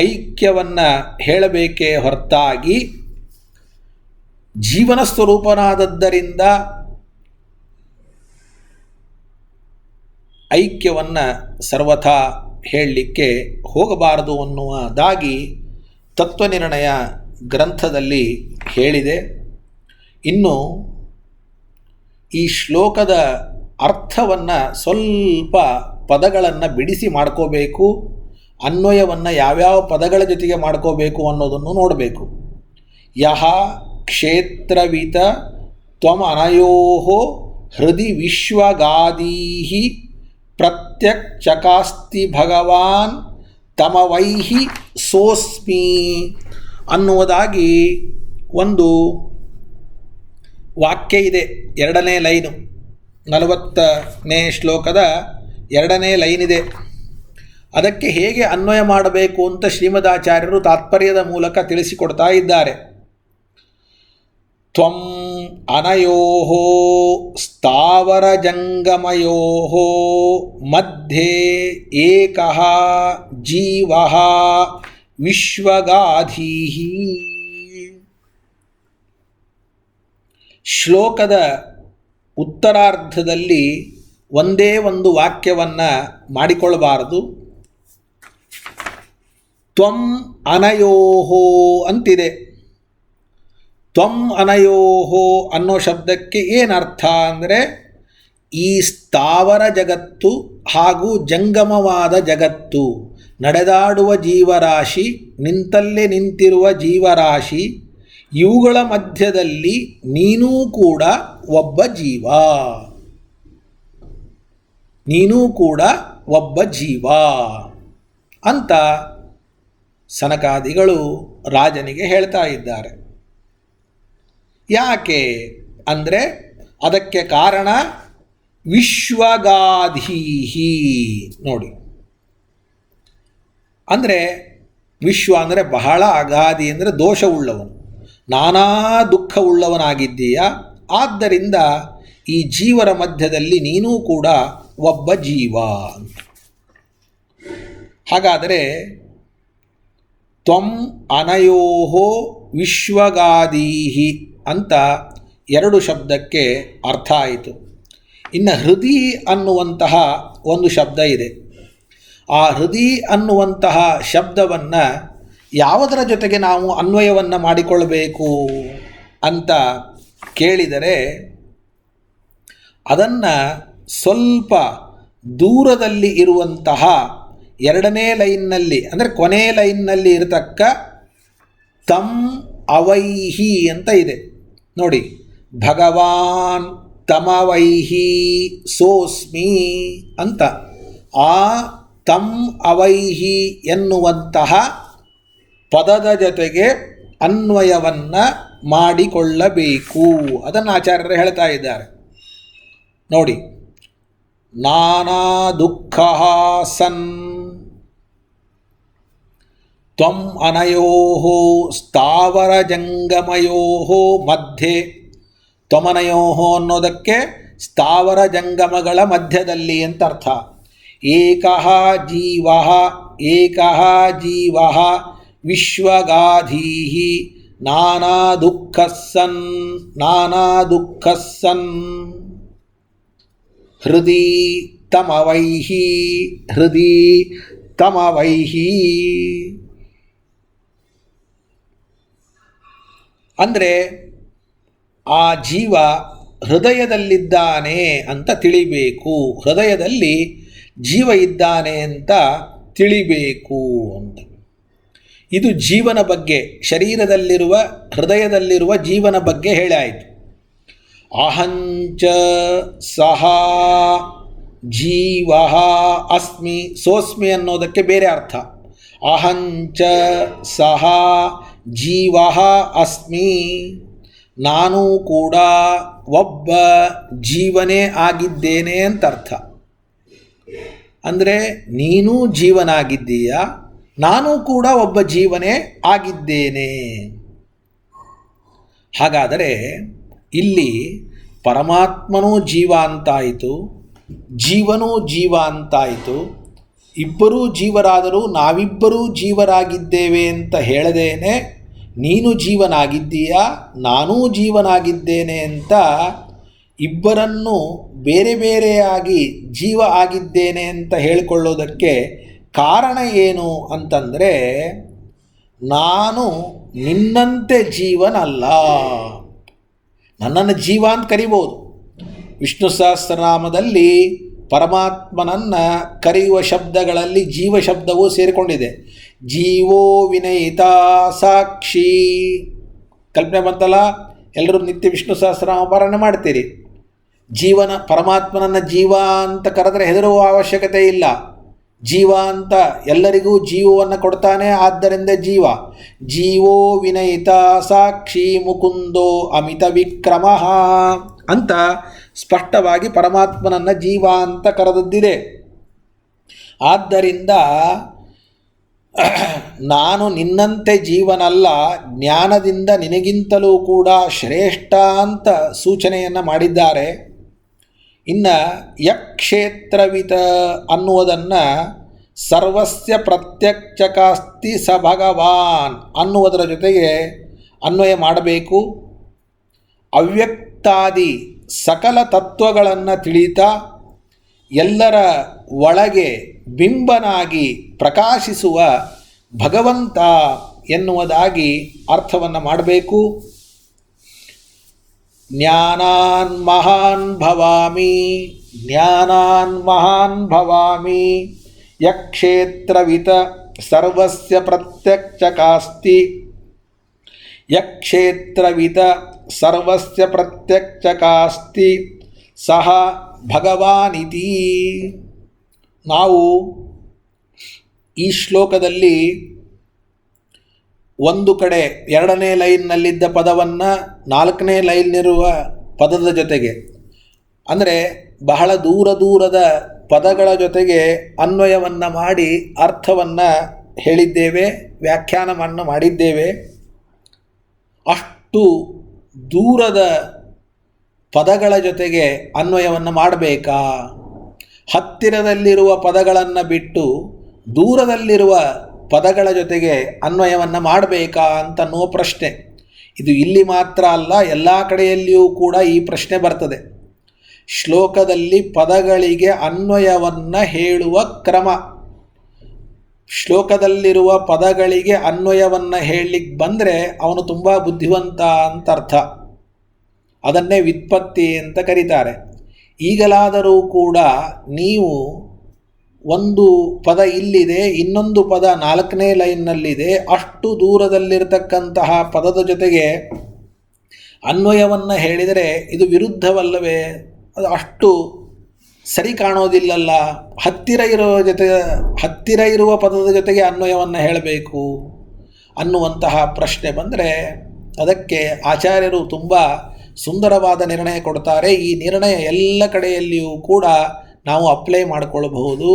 A: ಐಕ್ಯವನ್ನು ಹೇಳಬೇಕೇ ಹೊರತಾಗಿ ಜೀವನ ಸ್ವರೂಪನಾದದ್ದರಿಂದ ಐಕ್ಯವನ್ನು ಸರ್ವಥಾ ಹೇಳಲಿಕ್ಕೆ ಹೋಗಬಾರದು ಅನ್ನುವುದಾಗಿ ತತ್ವನಿರ್ಣಯ ಗ್ರಂಥದಲ್ಲಿ ಹೇಳಿದೆ. ಇನ್ನು ಈ ಶ್ಲೋಕದ ಅರ್ಥವನ್ನು ಸ್ವಲ್ಪ ಪದಗಳನ್ನು ಬಿಡಿಸಿ ಮಾಡ್ಕೋಬೇಕು. ಅನ್ವಯವನ್ನು ಯಾವ್ಯಾವ ಪದಗಳ ಜೊತೆಗೆ ಮಾಡ್ಕೋಬೇಕು ಅನ್ನೋದನ್ನು ನೋಡಬೇಕು. ಯಹ ಕ್ಷೇತ್ರವಿತ ತ್ವಮನಯೋ ಹೃದಿ ವಿಶ್ವಗಾದೀಹಿ ಪ್ರತ್ಯಕ್ಷಕಾಸ್ತಿ ಭಗವಾನ್ ತಮವೈಹಿ ಸೋಸ್ಮಿ ಅನ್ನುವುದಾಗಿ ಒಂದು ವಾಕ್ಯ ಇದೆ. 2ನೇ ಲೈನು, 40ನೇ ಶ್ಲೋಕದ 2ನೇ ಲೈನ್ ಇದೆ. ಅದಕ್ಕೆ ಹೇಗೆ ಅನ್ವಯ ಮಾಡಬೇಕು ಅಂತ ಶ್ರೀಮದಾಚಾರ್ಯರು ತಾತ್ಪರ್ಯದ ಮೂಲಕ ತಿಳಿಸಿಕೊಡ್ತಾ ಇದ್ದಾರೆ. ತ್ವಂ ಅನಯೋಃ ಸ್ಥಾವರಜಂಗಮಯೋಃ ಮಧ್ಯೆ ಏಕಃ ಜೀವಃ ವಿಶ್ವಗಾಧೀಃ. ಶ್ಲೋಕದ ಉತ್ತರಾರ್ಧದಲ್ಲಿ ಒಂದೇ ಒಂದು ವಾಕ್ಯವನ್ನು ಮಾಡಿಕೊಳ್ಳಬಾರದು. ತ್ವಂ ಅನಯೋಹೋ ಅಂತಿದೆ. ತ್ವಂ ಅನಯೋಹೋ ಅನ್ನೋ ಶಬ್ದಕ್ಕೆ ಏನರ್ಥ ಅಂದರೆ ಈ ಸ್ಥಾವರ ಜಗತ್ತು ಹಾಗೂ ಜಂಗಮವಾದ ಜಗತ್ತು, ನಡೆದಾಡುವ ಜೀವರಾಶಿ, ನಿಂತಲ್ಲೇ ನಿಂತಿರುವ ಜೀವರಾಶಿ, ಇವುಗಳ ಮಧ್ಯದಲ್ಲಿ ನೀನೂ ಕೂಡ ಒಬ್ಬ ಜೀವ, ನೀನೂ ಕೂಡ ಒಬ್ಬ ಜೀವ ಅಂತ ಸನಕಾದಿಗಳು ರಾಜನಿಗೆ ಹೇಳ್ತಾ ಇದ್ದಾರೆ. ಯಾಕೆ ಅಂದರೆ ಅದಕ್ಕೆ ಕಾರಣ ವಿಶ್ವಗಾಧೀಹಿ. ನೋಡಿ, ಅಂದರೆ ವಿಶ್ವ ಅಂದರೆ ಬಹಳ ಅಗಾಧಿ ಅಂದರೆ ದೋಷವುಳ್ಳವನು, ನಾನಾ ದುಃಖವುಳ್ಳವನಾಗಿದ್ದೀಯ. ಆದ್ದರಿಂದ ಈ ಜೀವರ ಮಧ್ಯದಲ್ಲಿ ನೀನೂ ಕೂಡ ಒಬ್ಬ ಜೀವ. ಹಾಗಾದರೆ ತ್ವಂ ಅನಯೋಹೋ ವಿಶ್ವಗಾದೀಹಿ ಅಂತ 2 ಶಬ್ದಕ್ಕೆ ಅರ್ಥ ಆಯಿತು. ಇನ್ನು ಹೃದಿ ಅನ್ನುವಂತಹ ಒಂದು ಶಬ್ದ ಇದೆ. ಆ ಹೃದಿ ಅನ್ನುವಂತಹ ಶಬ್ದವನ್ನು ಯಾವುದರ ಜೊತೆಗೆ ನಾವು ಅನ್ವಯವನ್ನು ಮಾಡಿಕೊಳ್ಳಬೇಕು ಅಂತ ಕೇಳಿದರೆ ಅದನ್ನು ಸ್ವಲ್ಪ ದೂರದಲ್ಲಿ ಇರುವಂತಹ 2ನೇ ಲೈನ್ನಲ್ಲಿ ಅಂದರೆ ಕೊನೆ ಲೈನ್ನಲ್ಲಿ ಇರತಕ್ಕ ತಂ ಅವೈಹಿ ಅಂತ ಇದೆ ನೋಡಿ. ಭಗವಾನ್ ತಮವೈಹಿ ಸೋಸ್ಮಿ ಅಂತ ಆ ತಂ ಅವೈಹಿ ಎನ್ನುವಂತಹ ಪದದ ಜೊತೆಗೆ ಅನ್ವಯವನ್ನು ಮಾಡಿಕೊಳ್ಳಬೇಕು. ಅದನ್ನು ಆಚಾರ್ಯರು ಹೇಳ್ತಾ ಇದ್ದಾರೆ ನೋಡಿ. ನಾನಾ ದುಃಖ ಸನ್ ತ್ವಂ ಅನಯೋಃ ಸ್ಥಾವರ ಜಂಗಮಯೋಃ ಮಧ್ಯೆ. ತ್ವಮನಯೋಃ ಅನ್ನೋದಕ್ಕೆ ಸ್ಥಾವರ ಜಂಗಮಗಳ ಮಧ್ಯದಲ್ಲಿ ಅಂತ ಅರ್ಥ. ಏಕಃ ಜೀವಃ ಏಕಃ ಜೀವಃ ವಿಶ್ವಗಾಧೀಃ ನಾನಾ ದುಃಖಸ್ಸನ್ ನಾನಾ ದುಃಖಸ್ಸನ್ ಹೃದಿ ತಮವೈಹಿ ಹೃದಿ ತಮವೈಹಿ. ಅಂದರೆ ಆ ಜೀವ ಹೃದಯದಲ್ಲಿದ್ದಾನೆ ಅಂತ ತಿಳಿಬೇಕು, ಹೃದಯದಲ್ಲಿ ಜೀವ ಇದ್ದಾನೆ ಅಂತ ತಿಳಿಬೇಕು ಅಂತ. ಇದು ಜೀವನ ಬಗ್ಗೆ, ಶರೀರದಲ್ಲಿರುವ ಹೃದಯದಲ್ಲಿರುವ ಜೀವನ ಬಗ್ಗೆ ಹೇಳಾಯಿತು. ಅಹಂಚ ಸಹ ಜೀವ ಅಸ್ಮಿ. ಸೋಸ್ಮಿ ಅನ್ನೋದಕ್ಕೆ ಬೇರೆ ಅರ್ಥ. ಅಹಂಚ ಸಹ ಜೀವ ಅಸ್ಮಿ. ನಾನು ಕೂಡ ಒಬ್ಬ ಜೀವನೇ ಆಗಿದ್ದೇನೆ ಅಂತ ಅರ್ಥ. ಅಂದರೆ ನೀನೂ ಜೀವನಾಗಿದ್ದೀಯ, ನಾನು ಕೂಡ ಒಬ್ಬ ಜೀವನೇ ಆಗಿದ್ದೇನೆ. ಹಾಗಾದರೆ ಇಲ್ಲಿ ಪರಮಾತ್ಮನೂ ಜೀವ ಅಂತಾಯಿತು, ಜೀವನೂ ಜೀವ ಅಂತಾಯಿತು. ಇಬ್ಬರೂ ಜೀವರಾದರೂ ನಾವಿಬ್ಬರೂ ಜೀವರಾಗಿದ್ದೇವೆ ಅಂತ ಹೇಳದೇನೆ ನೀನು ಜೀವನಾಗಿದ್ದೀಯಾ, ನಾನೂ ಜೀವನಾಗಿದ್ದೇನೆ ಅಂತ ಇಬ್ಬರನ್ನು ಬೇರೆ ಬೇರೆಯಾಗಿ ಜೀವ ಆಗಿದ್ದೇನೆ ಅಂತ ಹೇಳಿಕೊಳ್ಳೋದಕ್ಕೆ ಕಾರಣ ಏನು ಅಂತಂದರೆ, ನಾನು ನಿನ್ನಂತೆ ಜೀವನಲ್ಲ. ನನ್ನನ್ನು ಜೀವ ಅಂತ ಕರಿಬೋದು. ವಿಷ್ಣು ಸಹಸ್ರನಾಮದಲ್ಲಿ ಪರಮಾತ್ಮನನ್ನು ಕರೆಯುವ ಶಬ್ದಗಳಲ್ಲಿ ಜೀವ ಶಬ್ದವೂ ಸೇರಿಕೊಂಡಿದೆ. ಜೀವೋ ವಿನಯಿತ ಸಾಕ್ಷಿ. ಕಲ್ಪನೆ ಬಂತಲ್ಲ, ಎಲ್ಲರೂ ನಿತ್ಯ ವಿಷ್ಣು ಸಹಸ್ರನಾಮ ಪಾರಾಯಣ ಮಾಡ್ತೀರಿ. ಜೀವನ ಪರಮಾತ್ಮನನ್ನು ಜೀವ ಅಂತ ಕರೆದರೆ ಹೆದರುವ ಅವಶ್ಯಕತೆ ಇಲ್ಲ. ಜೀವ ಅಂತ ಎಲ್ಲರಿಗೂ ಜೀವವನ್ನು ಕೊಡ್ತಾನೆ, ಆದ್ದರಿಂದ ಜೀವ. ಜೀವೋ ವಿನಯಿತ ಸಾಕ್ಷಿ ಮುಕುಂದೋ ಅಮಿತ ವಿಕ್ರಮ ಅಂತ ಸ್ಪಷ್ಟವಾಗಿ ಪರಮಾತ್ಮನನ್ನು ಜೀವ ಅಂತ ಕರೆದದ್ದಿದೆ. ಆದ್ದರಿಂದ ನಾನು ನಿನ್ನಂತೆ ಜೀವನಲ್ಲ, ಜ್ಞಾನದಿಂದ ನಿನಗಿಂತಲೂ ಕೂಡ ಶ್ರೇಷ್ಠ ಅಂತ ಸೂಚನೆಯನ್ನು ಮಾಡಿದ್ದಾರೆ. ಇನ್ನು ಯಕ್ಷೇತ್ರವಿತ ಅನ್ನುವುದನ್ನು ಸರ್ವಸ್ಯ ಪ್ರತ್ಯಕ್ಷಕಾಸ್ತಿ ಸ ಭಗವಾನ್ ಅನ್ನುವುದರ ಜೊತೆಗೆ ಅನ್ವಯ ಮಾಡಬೇಕು. ಅವ್ಯಕ್ತಾದಿ ಸಕಲ ತತ್ವಗಳನ್ನು ತಿಳಿತಾ ಎಲ್ಲರ ಒಳಗೆ ಬಿಂಬನಾಗಿ ಪ್ರಕಾಶಿಸುವ ಭಗವಂತ ಎನ್ನುವುದಾಗಿ ಅರ್ಥವನ್ನು ಮಾಡಬೇಕು. ಜ್ಞಾನಾನ್ ಮಹಾನ್ ಭವಾಮಿ, ಜ್ಞಾನಾನ್ ಮಹಾನ್ ಭವಾಮಿ, ಯಕ್ಷೇತ್ರವಿತ ಸರ್ವಸ್ಯ ಪ್ರತ್ಯಕ್ಷಕಾಸ್ತಿ, ಯಕ್ಷೇತ್ರವಿತ ಸರ್ವಸ್ಯ ಪ್ರತ್ಯಕ್ಷಕಾಸ್ತಿ ಸಹ ಭಗವಾನಿತಿ. ನಾವು ಈ ಶ್ಲೋಕದಲ್ಲಿ ಒಂದು ಕಡೆ 2ನೇ ಲೈನ್ನಲ್ಲಿದ್ದ ಪದವನ್ನು 4ನೇ ಲೈನ್ನಲ್ಲಿರುವ ಪದದ ಜೊತೆಗೆ, ಅಂದರೆ ಬಹಳ ದೂರದ ಪದಗಳ ಜೊತೆಗೆ ಅನ್ವಯವನ್ನು ಮಾಡಿ ಅರ್ಥವನ್ನು ಹೇಳಿದ್ದೇವೆ, ವ್ಯಾಖ್ಯಾನವನ್ನು ಮಾಡಿದ್ದೇವೆ. ಅಷ್ಟು ದೂರದ ಪದಗಳ ಜೊತೆಗೆ ಅನ್ವಯವನ್ನು ಮಾಡಬೇಕಾ? ಹತ್ತಿರದಲ್ಲಿರುವ ಪದಗಳನ್ನು ಬಿಟ್ಟು ದೂರದಲ್ಲಿರುವ ಪದಗಳ ಜೊತೆಗೆ ಅನ್ವಯವನ್ನು ಮಾಡಬೇಕಾ ಅಂತನ್ನುವ ಪ್ರಶ್ನೆ. ಇದು ಇಲ್ಲಿ ಮಾತ್ರ ಅಲ್ಲ, ಎಲ್ಲ ಕಡೆಯಲ್ಲಿಯೂ ಕೂಡ ಈ ಪ್ರಶ್ನೆ ಬರ್ತದೆ. ಶ್ಲೋಕದಲ್ಲಿ ಪದಗಳಿಗೆ ಅನ್ವಯವನ್ನು ಹೇಳುವ ಕ್ರಮ, ಶ್ಲೋಕದಲ್ಲಿರುವ ಪದಗಳಿಗೆ ಅನ್ವಯವನ್ನು ಹೇಳಲಿಕ್ಕೆ ಬಂದರೆ ಅವನು ತುಂಬ ಬುದ್ಧಿವಂತ ಅಂತ ಅರ್ಥ. ಅದನ್ನೇ ವ್ಯುತ್ಪತ್ತಿ ಅಂತ ಕರೀತಾರೆ. ಈಗಲಾದರೂ ಕೂಡ ನೀವು ಒಂದು ಪದ ಇಲ್ಲಿದೆ, ಇನ್ನೊಂದು ಪದ 4ನೇ ಲೈನ್ನಲ್ಲಿದೆ, ಅಷ್ಟು ದೂರದಲ್ಲಿರತಕ್ಕಂತಹ ಪದದ ಜೊತೆಗೆ ಅನ್ವಯವನ್ನು ಹೇಳಿದರೆ ಇದು ವಿರುದ್ಧವಲ್ಲವೇ? ಅದು ಅಷ್ಟು ಸರಿ ಕಾಣೋದಿಲ್ಲಲ್ಲ. ಹತ್ತಿರ ಇರುವ ಪದದ ಜೊತೆಗೆ ಅನ್ವಯವನ್ನು ಹೇಳಬೇಕು ಅನ್ನುವಂತಹ ಪ್ರಶ್ನೆ ಬಂದರೆ ಅದಕ್ಕೆ ಆಚಾರ್ಯರು ತುಂಬ ಸುಂದರವಾದ ನಿರ್ಣಯ ಕೊಡ್ತಾರೆ. ಈ ನಿರ್ಣಯ ಎಲ್ಲ ಕಡೆಯಲ್ಲಿಯೂ ಕೂಡ ನಾವು ಅಪ್ಲೈ ಮಾಡಿಕೊಳ್ಳಬಹುದು.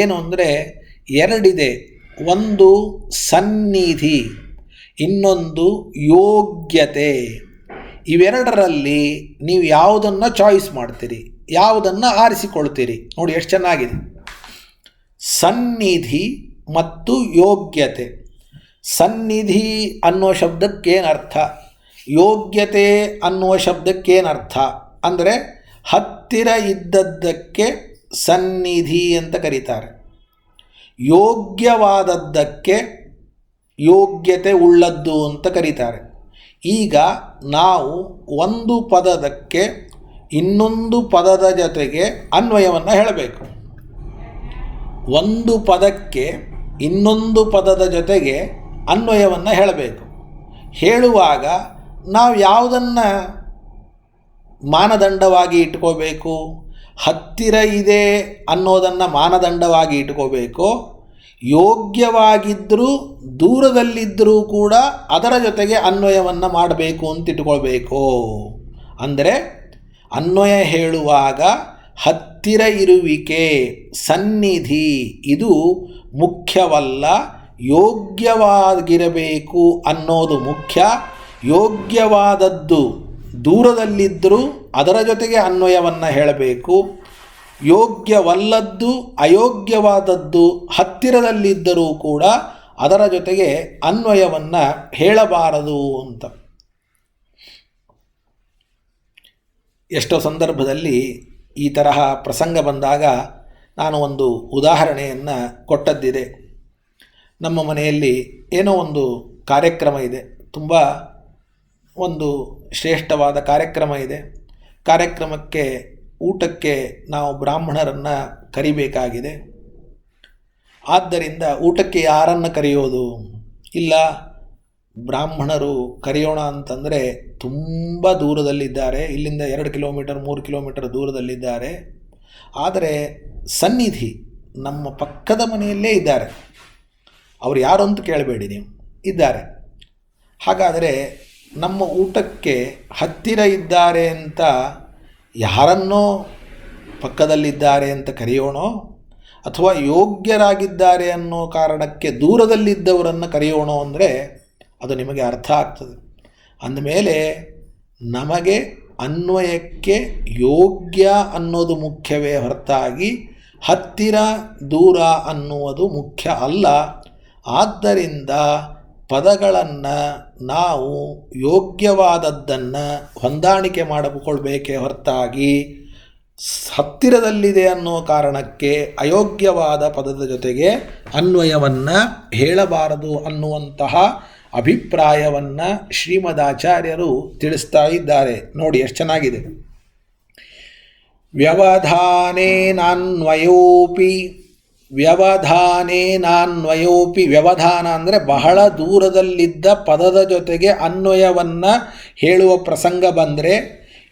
A: ಏನು ಅಂದರೆ ಎರಡಿದೆ, ಒಂದು ಸನ್ನಿಧಿ, ಇನ್ನೊಂದು ಯೋಗ್ಯತೆ. ಇವೆರಡರಲ್ಲಿ ನೀವು ಯಾವುದನ್ನು ಚಾಯ್ಸ್ ಮಾಡ್ತೀರಿ, ಯಾವುದನ್ನು ಆರಿಸಿಕೊಳ್ತೀರಿ? ನೋಡಿ ಎಷ್ಟು ಚೆನ್ನಾಗಿದೆ. ಸನ್ನಿಧಿ ಮತ್ತು ಯೋಗ್ಯತೆ. ಸನ್ನಿಧಿ ಅನ್ನುವ ಶಬ್ದಕ್ಕೇನರ್ಥ, ಯೋಗ್ಯತೆ ಅನ್ನುವ ಶಬ್ದಕ್ಕೇನರ್ಥ ಅಂದರೆ ಹತ್ತಿರ ಇದ್ದದ್ದಕ್ಕೆ ಸನ್ನಿಧಿ ಅಂತ ಕರೀತಾರೆ, ಯೋಗ್ಯವಾದದ್ದಕ್ಕೆ ಯೋಗ್ಯತೆ ಉಳ್ಳದ್ದು ಅಂತ ಕರೀತಾರೆ. ಈಗ ನಾವು ಒಂದು ಪದದಕ್ಕೆ ಇನ್ನೊಂದು ಪದದ ಜೊತೆಗೆ ಅನ್ವಯವನ್ನು ಹೇಳಬೇಕು. ಒಂದು ಪದಕ್ಕೆ ಇನ್ನೊಂದು ಪದದ ಜೊತೆಗೆ ಅನ್ವಯವನ್ನು ಹೇಳಬೇಕು. ಹೇಳುವಾಗ ನಾವು ಯಾವುದನ್ನು ಮಾನದಂಡವಾಗಿ ಇಟ್ಕೋಬೇಕು, ಹತ್ತಿರ ಇದೆ ಅನ್ನೋದನ್ನು ಮಾನದಂಡವಾಗಿ ಇಟ್ಕೋಬೇಕು, ಯೋಗ್ಯವಾಗಿದ್ದರೂ ದೂರದಲ್ಲಿದ್ದರೂ ಕೂಡ ಅದರ ಜೊತೆಗೆ ಅನ್ವಯವನ್ನು ಮಾಡಬೇಕು ಅಂತ ಇಟ್ಕೊಳ್ಬೇಕು. ಅಂದರೆ ಅನ್ವಯ ಹೇಳುವಾಗ ಹತ್ತಿರ ಇರುವಿಕೆ, ಸನ್ನಿಧಿ ಇದು ಮುಖ್ಯವಲ್ಲ, ಯೋಗ್ಯವಾಗಿರಬೇಕು ಅನ್ನೋದು ಮುಖ್ಯ. ಯೋಗ್ಯವಾದದ್ದು ದೂರದಲ್ಲಿದ್ದರೂ ಅದರ ಜೊತೆಗೆ ಅನ್ವಯವನ್ನು ಹೇಳಬೇಕು, ಯೋಗ್ಯವಲ್ಲದ್ದು ಅಯೋಗ್ಯವಾದದ್ದು ಹತ್ತಿರದಲ್ಲಿದ್ದರೂ ಕೂಡ ಅದರ ಜೊತೆಗೆ ಅನ್ವಯವನ್ನು ಹೇಳಬಾರದು ಅಂತ. ಎಷ್ಟೋ ಸಂದರ್ಭದಲ್ಲಿ ಈ ತರಹ ಪ್ರಸಂಗ ಬಂದಾಗ ನಾನು ಒಂದು ಉದಾಹರಣೆಯನ್ನು ಕೊಟ್ಟದ್ದಿದೆ. ನಮ್ಮ ಮನೆಯಲ್ಲಿ ಏನೋ ಒಂದು ಕಾರ್ಯಕ್ರಮ ಇದೆ, ತುಂಬ ಒಂದು ಶ್ರೇಷ್ಠವಾದ ಕಾರ್ಯಕ್ರಮ ಇದೆ. ಕಾರ್ಯಕ್ರಮಕ್ಕೆ ಊಟಕ್ಕೆ ನಾವು ಬ್ರಾಹ್ಮಣರನ್ನು ಕರಿಬೇಕಾಗಿದೆ. ಆದ್ದರಿಂದ ಊಟಕ್ಕೆ ಯಾರನ್ನು ಕರೆಯೋದು? ಇಲ್ಲ, ಬ್ರಾಹ್ಮಣರು ಕರೆಯೋಣ ಅಂತಂದರೆ ತುಂಬ ದೂರದಲ್ಲಿದ್ದಾರೆ, ಇಲ್ಲಿಂದ 2 ಕಿಲೋಮೀಟರ್ 3 ಕಿಲೋಮೀಟರ್ ದೂರದಲ್ಲಿದ್ದಾರೆ. ಆದರೆ ಸನ್ನಿಧಿ ನಮ್ಮ ಪಕ್ಕದ ಮನೆಯಲ್ಲೇ ಇದ್ದಾರೆ. ಅವರು ಯಾರು ಅಂತ ಕೇಳಬೇಡಿ, ನೀವು ಇದ್ದಾರೆ. ಹಾಗಾದರೆ ನಮ್ಮ ಊಟಕ್ಕೆ ಹತ್ತಿರ ಇದ್ದಾರೆ ಅಂತ ಯಾರನ್ನೋ ಪಕ್ಕದಲ್ಲಿದ್ದಾರೆ ಅಂತ ಕರೆಯೋಣೋ, ಅಥವಾ ಯೋಗ್ಯರಾಗಿದ್ದಾರೆ ಅನ್ನೋ ಕಾರಣಕ್ಕೆ ದೂರದಲ್ಲಿದ್ದವರನ್ನು ಕರೆಯೋಣೋ ಅಂದರೆ ಅದು ನಿಮಗೆ ಅರ್ಥ ಆಗ್ತದೆ. ಅಂದಮೇಲೆ ನಮಗೆ ಅನ್ವಯಕ್ಕೆ ಯೋಗ್ಯ ಅನ್ನೋದು ಮುಖ್ಯವೇ ಹೊರತಾಗಿ ಹತ್ತಿರ ದೂರ ಅನ್ನುವುದು ಮುಖ್ಯ ಅಲ್ಲ. ಆದ್ದರಿಂದ ಪದಗಳನ್ನು ನಾವು ಯೋಗ್ಯವಾದದ್ದನ್ನು ಹೊಂದಾಣಿಕೆ ಮಾಡಿಕೊಳ್ಬೇಕೇ ಹೊರತಾಗಿ ಹತ್ತಿರದಲ್ಲಿದೆ ಅನ್ನೋ ಕಾರಣಕ್ಕೆ ಅಯೋಗ್ಯವಾದ ಪದದ ಜೊತೆಗೆ ಅನ್ವಯವನ್ನು ಹೇಳಬಾರದು ಅನ್ನುವಂತಹ ಅಭಿಪ್ರಾಯವನ್ನು ಶ್ರೀಮದಾಚಾರ್ಯರು ತಿಳಿಸ್ತಾ ಇದ್ದಾರೆ. ನೋಡಿ ಎಷ್ಟು ಚೆನ್ನಾಗಿದೆ. ವ್ಯವಧಾನೇನಾನ್ವಯೋಪಿ ವ್ಯವಧಾನ ಅಂದರೆ ಬಹಳ ದೂರದಲ್ಲಿದ್ದ ಪದದ ಜೊತೆಗೆ ಅನ್ವಯವನ್ನು ಹೇಳುವ ಪ್ರಸಂಗ ಬಂದರೆ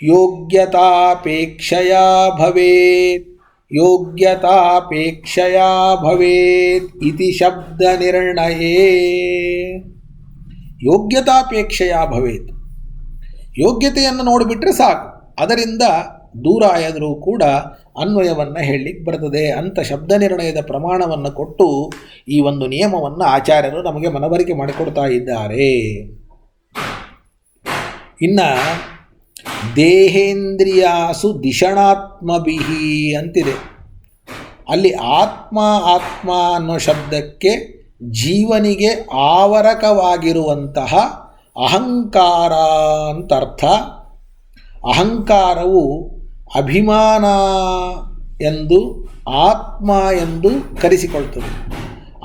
A: ಯೋಗ್ಯತಾಪೇಕ್ಷೆಯ ಭವೇತ್ ಇತಿ ಶಬ್ದ ನಿರ್ಣಯೇ. ಯೋಗ್ಯತಾಪೇಕ್ಷೆಯ ಭವೇತ್, ಯೋಗ್ಯತೆಯನ್ನು ನೋಡಿಬಿಟ್ರೆ ಸಾಕು, ಅದರಿಂದ ದೂರ ಆದರೂ ಕೂಡ ಅನ್ವಯವನ್ನು ಹೇಳಲಿಕ್ಕೆ ಬರ್ತದೆ ಅಂತ ಶಬ್ದ ನಿರ್ಣಯದ ಪ್ರಮಾಣವನ್ನು ಕೊಟ್ಟು ಈ ಒಂದು ನಿಯಮವನ್ನು ಆಚಾರ್ಯರು ನಮಗೆ ಮನವರಿಕೆ ಮಾಡಿಕೊಡ್ತಾ ಇದ್ದಾರೆ. ಇನ್ನು ದೇಹೇಂದ್ರಿಯಾಸು ದಿಷಣಾತ್ಮಭಿಹಿ ಅಂತಿದೆ. ಅಲ್ಲಿ ಆತ್ಮ ಅನ್ನೋ ಶಬ್ದಕ್ಕೆ ಜೀವನಿಗೆ ಆವರಕವಾಗಿರುವಂತಹ ಅಹಂಕಾರ ಅಂತರ್ಥ. ಅಹಂಕಾರವು ಅಭಿಮಾನ ಎಂದು ಆತ್ಮ ಎಂದು ಕರೆಸಿಕೊಳ್ತದೆ.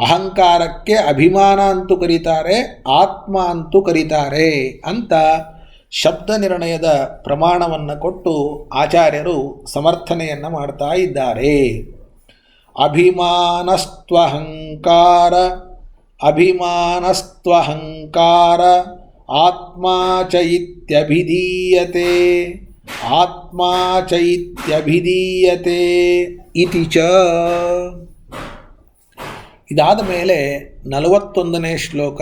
A: ಅಹಂಕಾರಕ್ಕೆ ಅಭಿಮಾನ ಅಂತೂ ಕರೀತಾರೆ, ಆತ್ಮ ಅಂತೂ ಕರೀತಾರೆ ಅಂತ ಶಬ್ದ ನಿರ್ಣಯದ ಪ್ರಮಾಣವನ್ನು ಕೊಟ್ಟು ಆಚಾರ್ಯರು ಸಮರ್ಥನೆಯನ್ನು ಮಾಡ್ತಾ ಇದ್ದಾರೆ. ಅಭಿಮಾನಸ್ತ್ವಹಂಕಾರ ಆತ್ಮ ಚ ಇತ್ಯಭಿಧೀಯತೆ ಇತಿ ಚ. ಇದಾದ ಮೇಲೆ 41ನೇ ಶ್ಲೋಕ.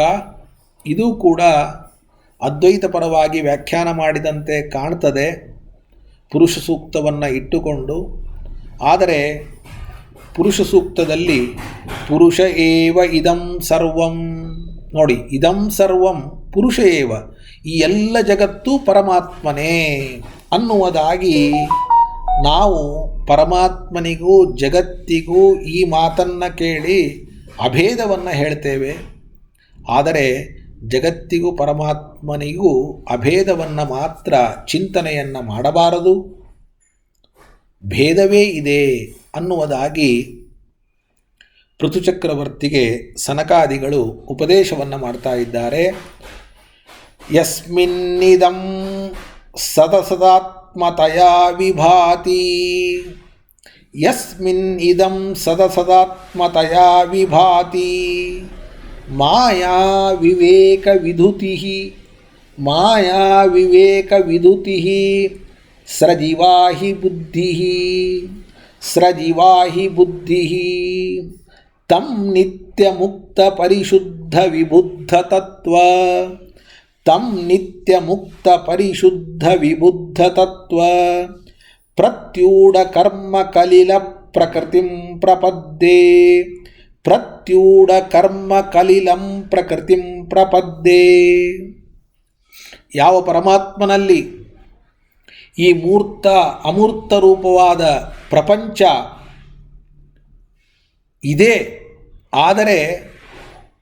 A: ಇದು ಕೂಡ ಅದ್ವೈತ ಪರವಾಗಿ ವ್ಯಾಖ್ಯಾನ ಮಾಡಿದಂತೆ ಕಾಣ್ತದೆ, ಪುರುಷ ಸೂಕ್ತವನ್ನು ಇಟ್ಟುಕೊಂಡು. ಆದರೆ ಪುರುಷ ಸೂಕ್ತದಲ್ಲಿ ಪುರುಷ ಏವ ಇದಂ ಸರ್ವಂ, ನೋಡಿ, ಇದಂ ಸರ್ವಂ ಪುರುಷ ಏವ, ಈ ಎಲ್ಲ ಜಗತ್ತು ಪರಮಾತ್ಮನೇ ಅನ್ನುವುದಾಗಿ ನಾವು ಪರಮಾತ್ಮನಿಗೂ ಜಗತ್ತಿಗೂ ಈ ಮಾತನ್ನು ಕೇಳಿ ಅಭೇದವನ್ನು ಹೇಳ್ತೇವೆ. ಆದರೆ ಜಗತ್ತಿಗೂ ಪರಮಾತ್ಮನಿಗೂ ಅಭೇದವನ್ನು ಮಾತ್ರ ಚಿಂತನೆಯನ್ನು ಮಾಡಬಾರದು, ಭೇದವೇ ಇದೆ ಅನ್ನುವುದಾಗಿ ಪೃಥುಚಕ್ರವರ್ತಿಗೆ ಸನಕಾದಿಗಳು ಉಪದೇಶವನ್ನು ಮಾಡ್ತಾ ಇದ್ದಾರೆ. ಯಸ್ಮಿನ್ನಿದಂ ಸದಸದಾತ್ಮತಯಾ ವಿಭಾತಿ, ಯಸ್ಮಿನ್ ಇದಂ ಸದಸದಾತ್ಮತಯಾ ವಿಭಾತಿ ಮಾಯಾ ವಿವೇಕ ವಿಧುತಿ ಸ್ರಜಿವಾ ಹಿ ಬುದ್ಧಿ ಸ್ರಜಿವಾ ಹಿ ಬುದ್ಧಿ ತಂ ನಿತ್ಯ ಮುಕ್ತ ಪರಿಶುದ್ಧ ವಿಬುದ್ಧ ತತ್ವ ತಂ ನಿತ್ಯ ಮುಕ್ತ ಪರಿಶುದ್ಧ ವಿಬುದ್ಧ ತತ್ವ ಪ್ರತ್ಯೂಢ ಕರ್ಮ ಕಲಿಲ ಪ್ರಕೃತಿಂ ಪ್ರಪದ್ಯೆ ಪ್ರತ್ಯೂಢ ಕರ್ಮ ಕಲಿಲಂ ಪ್ರಕೃತಿಂ ಪ್ರಪದ್ಯೆ. ಯಾವ ಪರಮಾತ್ಮನಲ್ಲಿ ಈ ಮೂರ್ತ ಅಮೂರ್ತ ರೂಪವಾದ ಪ್ರಪಂಚ ಇದೆ, ಆದರೆ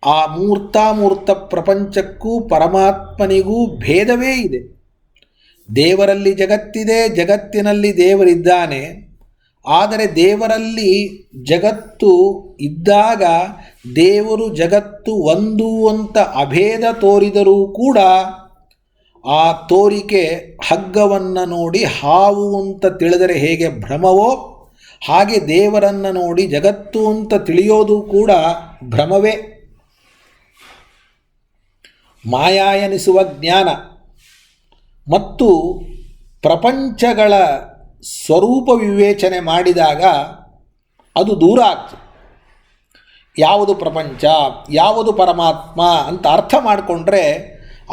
A: ಆ ಮೂರ್ತಾಮೂರ್ತ ಪ್ರಪಂಚಕ್ಕೂ ಪರಮಾತ್ಮನಿಗೂ ಭೇದವೇ ಇದೆ. ದೇವರಲ್ಲಿ ಜಗತ್ತಿದೆ, ಜಗತ್ತಿನಲ್ಲಿ ದೇವರಿದ್ದಾನೆ. ಆದರೆ ದೇವರಲ್ಲಿ ಜಗತ್ತು ಇದ್ದಾಗ ದೇವರು ಜಗತ್ತು ಒಂದು ಅಂತ ಅಭೇದ ತೋರಿದರೂ ಕೂಡ ಆ ತೋರಿಕೆ ಹಗ್ಗವನ್ನು ನೋಡಿ ಹಾವು ಅಂತ ತಿಳಿದರೆ ಹೇಗೆ ಭ್ರಮವೋ, ಹಾಗೆ ದೇವರನ್ನು ನೋಡಿ ಜಗತ್ತು ಅಂತ ತಿಳಿಯೋದು ಕೂಡ ಭ್ರಮವೇ. ಮಾಯಾ ಎನಿಸುವ ಜ್ಞಾನ ಮತ್ತು ಪ್ರಪಂಚಗಳ ಸ್ವರೂಪ ವಿವೇಚನೆ ಮಾಡಿದಾಗ ಅದು ದೂರ ಆಗ್ತದೆ. ಯಾವುದು ಪ್ರಪಂಚ, ಯಾವುದು ಪರಮಾತ್ಮ ಅಂತ ಅರ್ಥ ಮಾಡಿಕೊಂಡ್ರೆ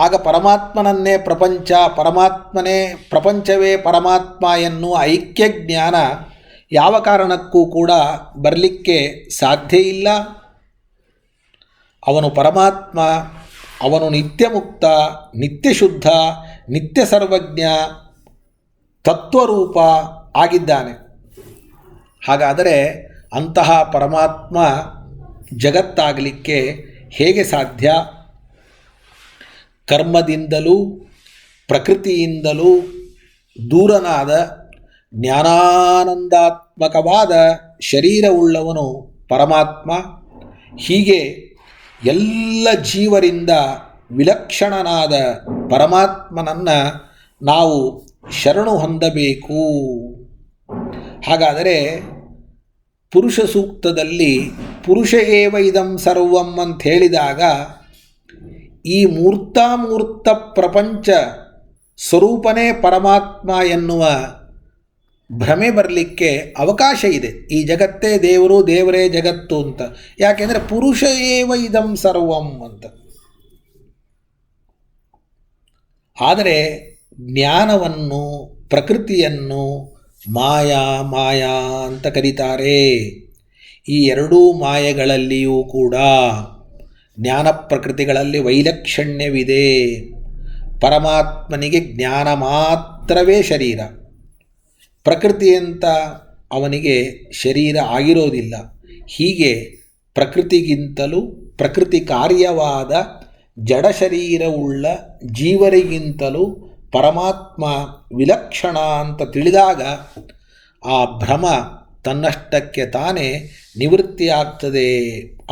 A: ಆಗ ಪರಮಾತ್ಮನನ್ನೇ ಪ್ರಪಂಚ, ಪರಮಾತ್ಮನೇ ಪ್ರಪಂಚವೇ ಪರಮಾತ್ಮ ಎನ್ನುವ ಐಕ್ಯ ಜ್ಞಾನ ಯಾವ ಕಾರಣಕ್ಕೂ ಕೂಡ ಬರಲಿಕ್ಕೆ ಸಾಧ್ಯ ಇಲ್ಲ. ಅವನು ಪರಮಾತ್ಮ, ಅವನು ನಿತ್ಯ ಮುಕ್ತ, ನಿತ್ಯ ಶುದ್ಧ, ನಿತ್ಯ ಸರ್ವಜ್ಞ, ತತ್ವರೂಪ ಆಗಿದ್ದಾನೆ. ಹಾಗಾದರೆ ಅಂತಹ ಪರಮಾತ್ಮ ಜಗತ್ತಾಗಲಿಕ್ಕೆ ಹೇಗೆ ಸಾಧ್ಯ? ಕರ್ಮದಿಂದಲೂ ಪ್ರಕೃತಿಯಿಂದಲೂ ದೂರನಾದ ಜ್ಞಾನಾನಂದಾತ್ಮಕವಾದ ಶರೀರವುಳ್ಳವನು ಪರಮಾತ್ಮ. ಹೀಗೆ ಎಲ್ಲ ಜೀವರಿಂದ ವಿಲಕ್ಷಣನಾದ ಪರಮಾತ್ಮನನ್ನು ನಾವು ಶರಣು ಹೊಂದಬೇಕು. ಹಾಗಾದರೆ ಪುರುಷ ಸೂಕ್ತದಲ್ಲಿ ಪುರುಷ ಏವ ಇದಂ ಸರ್ವಂ ಅಂತ ಹೇಳಿದಾಗ ಈ ಮೂರ್ತಾಮೂರ್ತ ಪ್ರಪಂಚ ಸ್ವರೂಪನೇ ಪರಮಾತ್ಮ ಎನ್ನುವ ಭ್ರಮೆ ಬರಲಿಕ್ಕೆ ಅವಕಾಶ ಇದೆ. ಈ ಜಗತ್ತೇ ದೇವರು, ದೇವರೇ ಜಗತ್ತು ಅಂತ. ಯಾಕೆಂದರೆ ಪುರುಷ ಏವ ಇದಂ ಸರ್ವಂ ಅಂತ. ಆದರೆ ಜ್ಞಾನವನ್ನು, ಪ್ರಕೃತಿಯನ್ನು ಮಾಯಾ ಮಾಯಾ ಅಂತ ಕರೀತಾರೆ. ಈ ಎರಡೂ ಮಾಯೆಗಳಲ್ಲಿಯೂ ಕೂಡ ಜ್ಞಾನ ಪ್ರಕೃತಿಗಳಲ್ಲಿ ವೈಲಕ್ಷಣ್ಯವಿದೆ. ಪರಮಾತ್ಮನಿಗೆ ಜ್ಞಾನ ಮಾತ್ರವೇ ಶರೀರ, ಪ್ರಕೃತಿ ಅಂತ ಅವನಿಗೆ ಶರೀರ ಆಗಿರೋದಿಲ್ಲ. ಹೀಗೆ ಪ್ರಕೃತಿಗಿಂತಲೂ ಪ್ರಕೃತಿ ಕಾರ್ಯವಾದ ಜಡ ಶರೀರವುಳ್ಳ ಜೀವರಿಗಿಂತಲೂ ಪರಮಾತ್ಮ ವಿಲಕ್ಷಣ ಅಂತ ತಿಳಿದಾಗ ಆ ಭ್ರಮ ತನ್ನಷ್ಟಕ್ಕೆ ತಾನೇ ನಿವೃತ್ತಿಯಾಗ್ತದೆ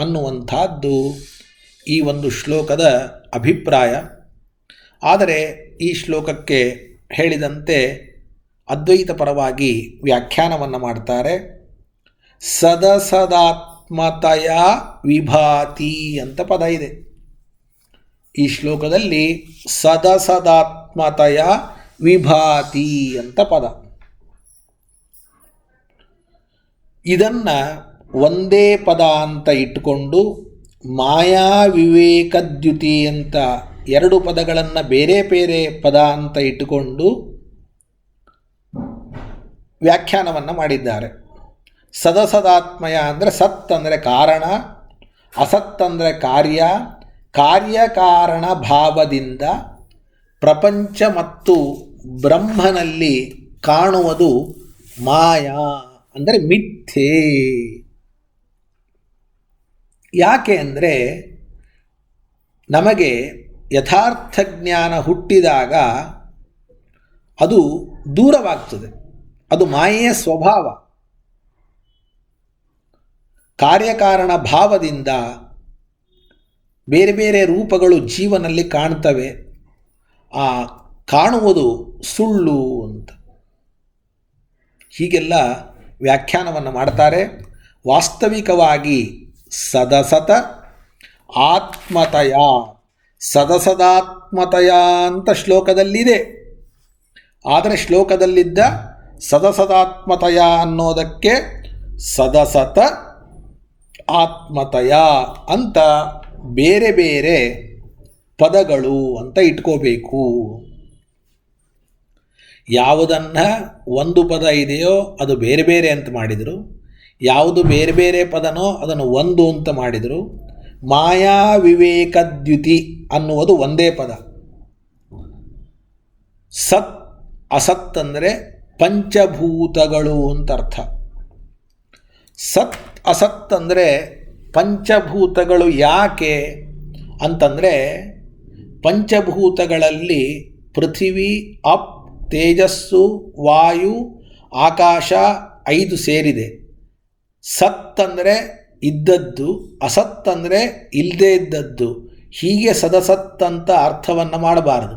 A: ಅನ್ನುವಂಥದ್ದು ಈ ಒಂದು ಶ್ಲೋಕದ ಅಭಿಪ್ರಾಯ. ಆದರೆ ಈ ಶ್ಲೋಕಕ್ಕೆ ಹೇಳಿದಂತೆ ಅದ್ವೈತ ಪರವಾಗಿ ವ್ಯಾಖ್ಯಾನವನ್ನು ಮಾಡ್ತಾರೆ. ಸದಸದಾತ್ಮತಯ ವಿಭಾತಿ ಅಂತ ಪದ ಇದೆ ಈ ಶ್ಲೋಕದಲ್ಲಿ. ಸದಸದಾತ್ಮತಯ ವಿಭಾತಿ ಅಂತ ಪದ. ಇದನ್ನು ಒಂದೇ ಪದ ಅಂತ ಇಟ್ಟುಕೊಂಡು ಮಾಯಾ ವಿವೇಕದ್ಯುತಿ ಅಂತ ಎರಡು ಪದಗಳನ್ನು ಬೇರೆ ಬೇರೆ ಪದ ಅಂತ ಇಟ್ಟುಕೊಂಡು ವ್ಯಾಖ್ಯಾನವನ್ನು ಮಾಡಿದ್ದಾರೆ. ಸದಸದಾತ್ಮಯ ಅಂದರೆ ಸತ್ ಅಂದರೆ ಕಾರಣ, ಅಸತ್ ಅಂದರೆ ಕಾರ್ಯ, ಕಾರ್ಯಕಾರಣ ಭಾವದಿಂದ ಪ್ರಪಂಚ ಮತ್ತು ಬ್ರಹ್ಮನಲ್ಲಿ ಕಾಣುವುದು ಮಾಯಾ ಅಂದರೆ ಮಿಥ್ಯೆ. ಯಾಕೆ ಅಂದರೆ ನಮಗೆ ಯಥಾರ್ಥ ಜ್ಞಾನ ಹುಟ್ಟಿದಾಗ ಅದು ದೂರವಾಗ್ತದೆ. ಅದು ಮಾಯೆಯ ಸ್ವಭಾವ. ಕಾರ್ಯಕಾರಣ ಭಾವದಿಂದ ಬೇರೆ ಬೇರೆ ರೂಪಗಳು ಜೀವನಲ್ಲಿ ಕಾಣ್ತವೆ. ಆ ಕಾಣುವುದು ಸುಳ್ಳು ಅಂತ ಹೀಗೆಲ್ಲ ವ್ಯಾಖ್ಯಾನವನ್ನು ಮಾಡ್ತಾರೆ. ವಾಸ್ತವಿಕವಾಗಿ ಸದಸತ ಆತ್ಮತಯ, ಸದಸದಾತ್ಮತಯ ಅಂತ ಶ್ಲೋಕದಲ್ಲಿದೆ. ಆದರೆ ಶ್ಲೋಕದಲ್ಲಿದ್ದ ಸದಸದಾತ್ಮತಯ ಅನ್ನೋದಕ್ಕೆ ಸದಸತ ಆತ್ಮತಯ ಅಂತ ಬೇರೆ ಬೇರೆ ಪದಗಳು ಅಂತ ಇಟ್ಕೋಬೇಕು. ಯಾವುದನ್ನು ಒಂದು ಪದ ಇದೆಯೋ ಅದು ಬೇರೆ ಬೇರೆ ಅಂತ ಮಾಡಿದರು, ಯಾವುದು ಬೇರೆ ಬೇರೆ ಪದನೋ ಅದನ್ನು ಒಂದು ಅಂತ ಮಾಡಿದರು. ಮಾಯಾ ವಿವೇಕದ್ಯುತಿ ಅನ್ನುವುದು ಒಂದೇ ಪದ. ಸತ್ ಅಸತ್ ಅಂದರೆ ಪಂಚಭೂತಗಳು ಅಂತ ಅರ್ಥ. ಸತ್ ಅಸತ್ ಅಂದರೆ ಪಂಚಭೂತಗಳು ಯಾಕೆ ಅಂತಂದರೆ, ಪಂಚಭೂತಗಳಲ್ಲಿ ಪೃಥಿವಿ, ಅಪ್, ತೇಜಸ್ಸು, ವಾಯು, ಆಕಾಶ 5 ಸೇರಿದೆ. ಸತ್ ಅಂದರೆ ಇದ್ದದ್ದು, ಅಸತ್ ಅಂದರೆ ಇಲ್ಲದೇ ಇದ್ದದ್ದು. ಹೀಗೆ ಸದಸತ್ ಅಂತ ಅರ್ಥವನ್ನು ಮಾಡಬಾರದು.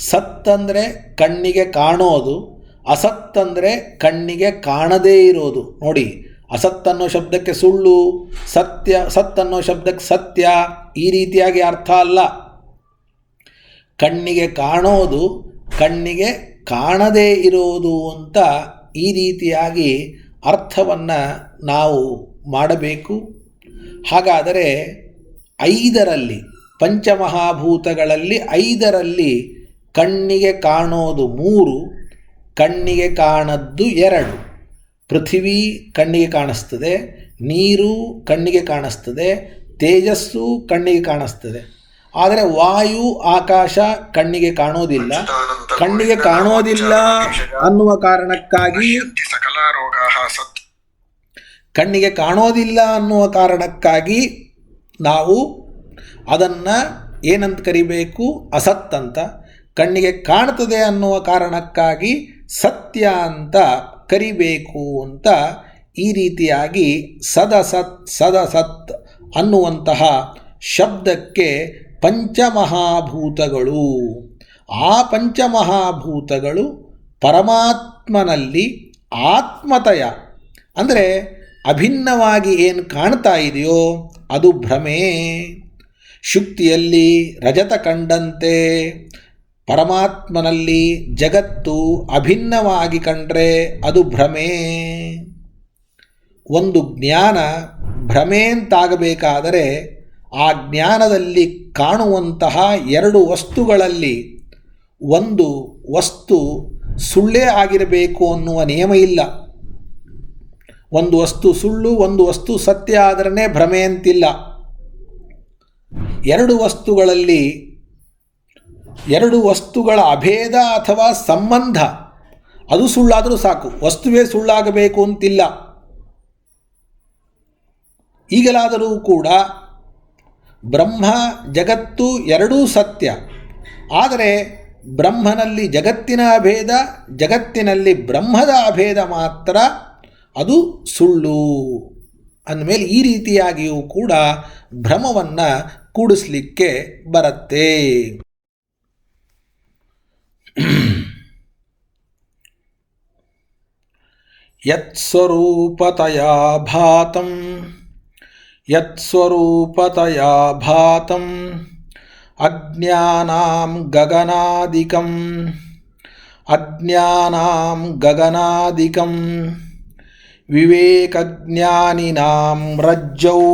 A: ಸತ್ ಅಂದರೆ ಕಣ್ಣಿಗೆ ಕಾಣೋದು, ಅಸತ್ ಅಂದರೆ ಕಣ್ಣಿಗೆ ಕಾಣದೇ ಇರೋದು. ನೋಡಿ, ಅಸತ್ ಅನ್ನೋ ಶಬ್ದಕ್ಕೆ ಸುಳ್ಳು, ಸತ್ಯ, ಸತ್ ಅನ್ನೋ ಶಬ್ದಕ್ಕೆ ಸತ್ಯ, ಈ ರೀತಿಯಾಗಿ ಅರ್ಥ ಅಲ್ಲ. ಕಣ್ಣಿಗೆ ಕಾಣೋದು, ಕಣ್ಣಿಗೆ ಕಾಣದೇ ಇರೋದು ಅಂತ ಈ ರೀತಿಯಾಗಿ ಅರ್ಥವನ್ನು ನಾವು ಮಾಡಬೇಕು. ಹಾಗಾದರೆ 5ರಲ್ಲಿ, ಪಂಚಮಹಾಭೂತಗಳಲ್ಲಿ 5ರಲ್ಲಿ ಕಣ್ಣಿಗೆ ಕಾಣೋದು 3, ಕಣ್ಣಿಗೆ ಕಾಣದ್ದು 2. ಪೃಥಿವಿ ಕಣ್ಣಿಗೆ ಕಾಣಿಸ್ತದೆ, ನೀರು ಕಣ್ಣಿಗೆ ಕಾಣಿಸ್ತದೆ, ತೇಜಸ್ಸು ಕಣ್ಣಿಗೆ ಕಾಣಿಸ್ತದೆ. ಆದರೆ ವಾಯು, ಆಕಾಶ ಕಣ್ಣಿಗೆ ಕಾಣೋದಿಲ್ಲ. ಕಣ್ಣಿಗೆ ಕಾಣೋದಿಲ್ಲ ಅನ್ನುವ ಕಾರಣಕ್ಕಾಗಿ ನಾವು ಅದನ್ನು ಏನಂತ ಕರಿಬೇಕು? ಅಸತ್ ಅಂತ. ಕಣ್ಣಿಗೆ ಕಾಣ್ತದೆ ಅನ್ನುವ ಕಾರಣಕ್ಕಾಗಿ ಸತ್ಯ ಅಂತ ಕರಿಬೇಕು ಅಂತ ಈ ರೀತಿಯಾಗಿ ಸದಸತ್ ಅನ್ನುವಂತಹ ಶಬ್ದಕ್ಕೆ ಪಂಚಮಹಾಭೂತಗಳು. ಆ ಪಂಚಮಹಾಭೂತಗಳು ಪರಮಾತ್ಮನಲ್ಲಿ ಆತ್ಮತಯ ಅಂದರೆ ಅಭಿನ್ನವಾಗಿ ಏನು ಕಾಣ್ತಾ ಇದೆಯೋ ಅದು ಭ್ರಮೆ. ಶುಕ್ತಿಯಲ್ಲಿ ರಜತ ಕಂಡಂತೆ ಪರಮಾತ್ಮನಲ್ಲಿ ಜಗತ್ತು ಅಭಿನ್ನವಾಗಿ ಕಂಡ್ರೆ ಅದು ಭ್ರಮೆ. ಒಂದು ಜ್ಞಾನ ಭ್ರಮೆ ಅಂತಾಗಬೇಕಾದರೆ ಆ ಜ್ಞಾನದಲ್ಲಿ ಕಾಣುವಂತಹ 2 ವಸ್ತುಗಳಲ್ಲಿ ಒಂದು ವಸ್ತು ಸುಳ್ಳೇ ಆಗಿರಬೇಕು ಅನ್ನುವ ನಿಯಮ ಇಲ್ಲ. ಒಂದು ವಸ್ತು ಸುಳ್ಳು, ಒಂದು ವಸ್ತು ಸತ್ಯ ಆದರೇ ಭ್ರಮೆ ಅಂತಿಲ್ಲ. 2 ವಸ್ತುಗಳಲ್ಲಿ 2 ವಸ್ತುಗಳ ಅಭೇದ ಅಥವಾ ಸಂಬಂಧ ಅದು ಸುಳ್ಳಾದರೂ ಸಾಕು, ವಸ್ತುವೇ ಸುಳ್ಳಾಗಬೇಕು ಅಂತಿಲ್ಲ. ಈಗಲಾದರೂ ಕೂಡ ಬ್ರಹ್ಮ ಜಗತ್ತು ಎರಡೂ ಸತ್ಯ, ಆದರೆ ಬ್ರಹ್ಮನಲ್ಲಿ ಜಗತ್ತಿನ ಅಭೇದ, ಜಗತ್ತಿನಲ್ಲಿ ಬ್ರಹ್ಮದ ಅಭೇದ ಮಾತ್ರ ಅದು ಸುಳ್ಳು ಅಂದಮೇಲೆ ಈ ರೀತಿಯಾಗಿಯೂ ಕೂಡ ಭ್ರಮವನ್ನು ಕೂಡಿಸ್ಲಿಕ್ಕೆ ಬರುತ್ತೆ. ಯತ್ಸ್ವರೂಪತಯಾ ಭಾತಂ ಅಜ್ಞಾನಾಂ ಗಗನಾದಿಕಂ ವಿವೇಕಜ್ಞಾನಿನಾಂ ರಜ್ಜೌ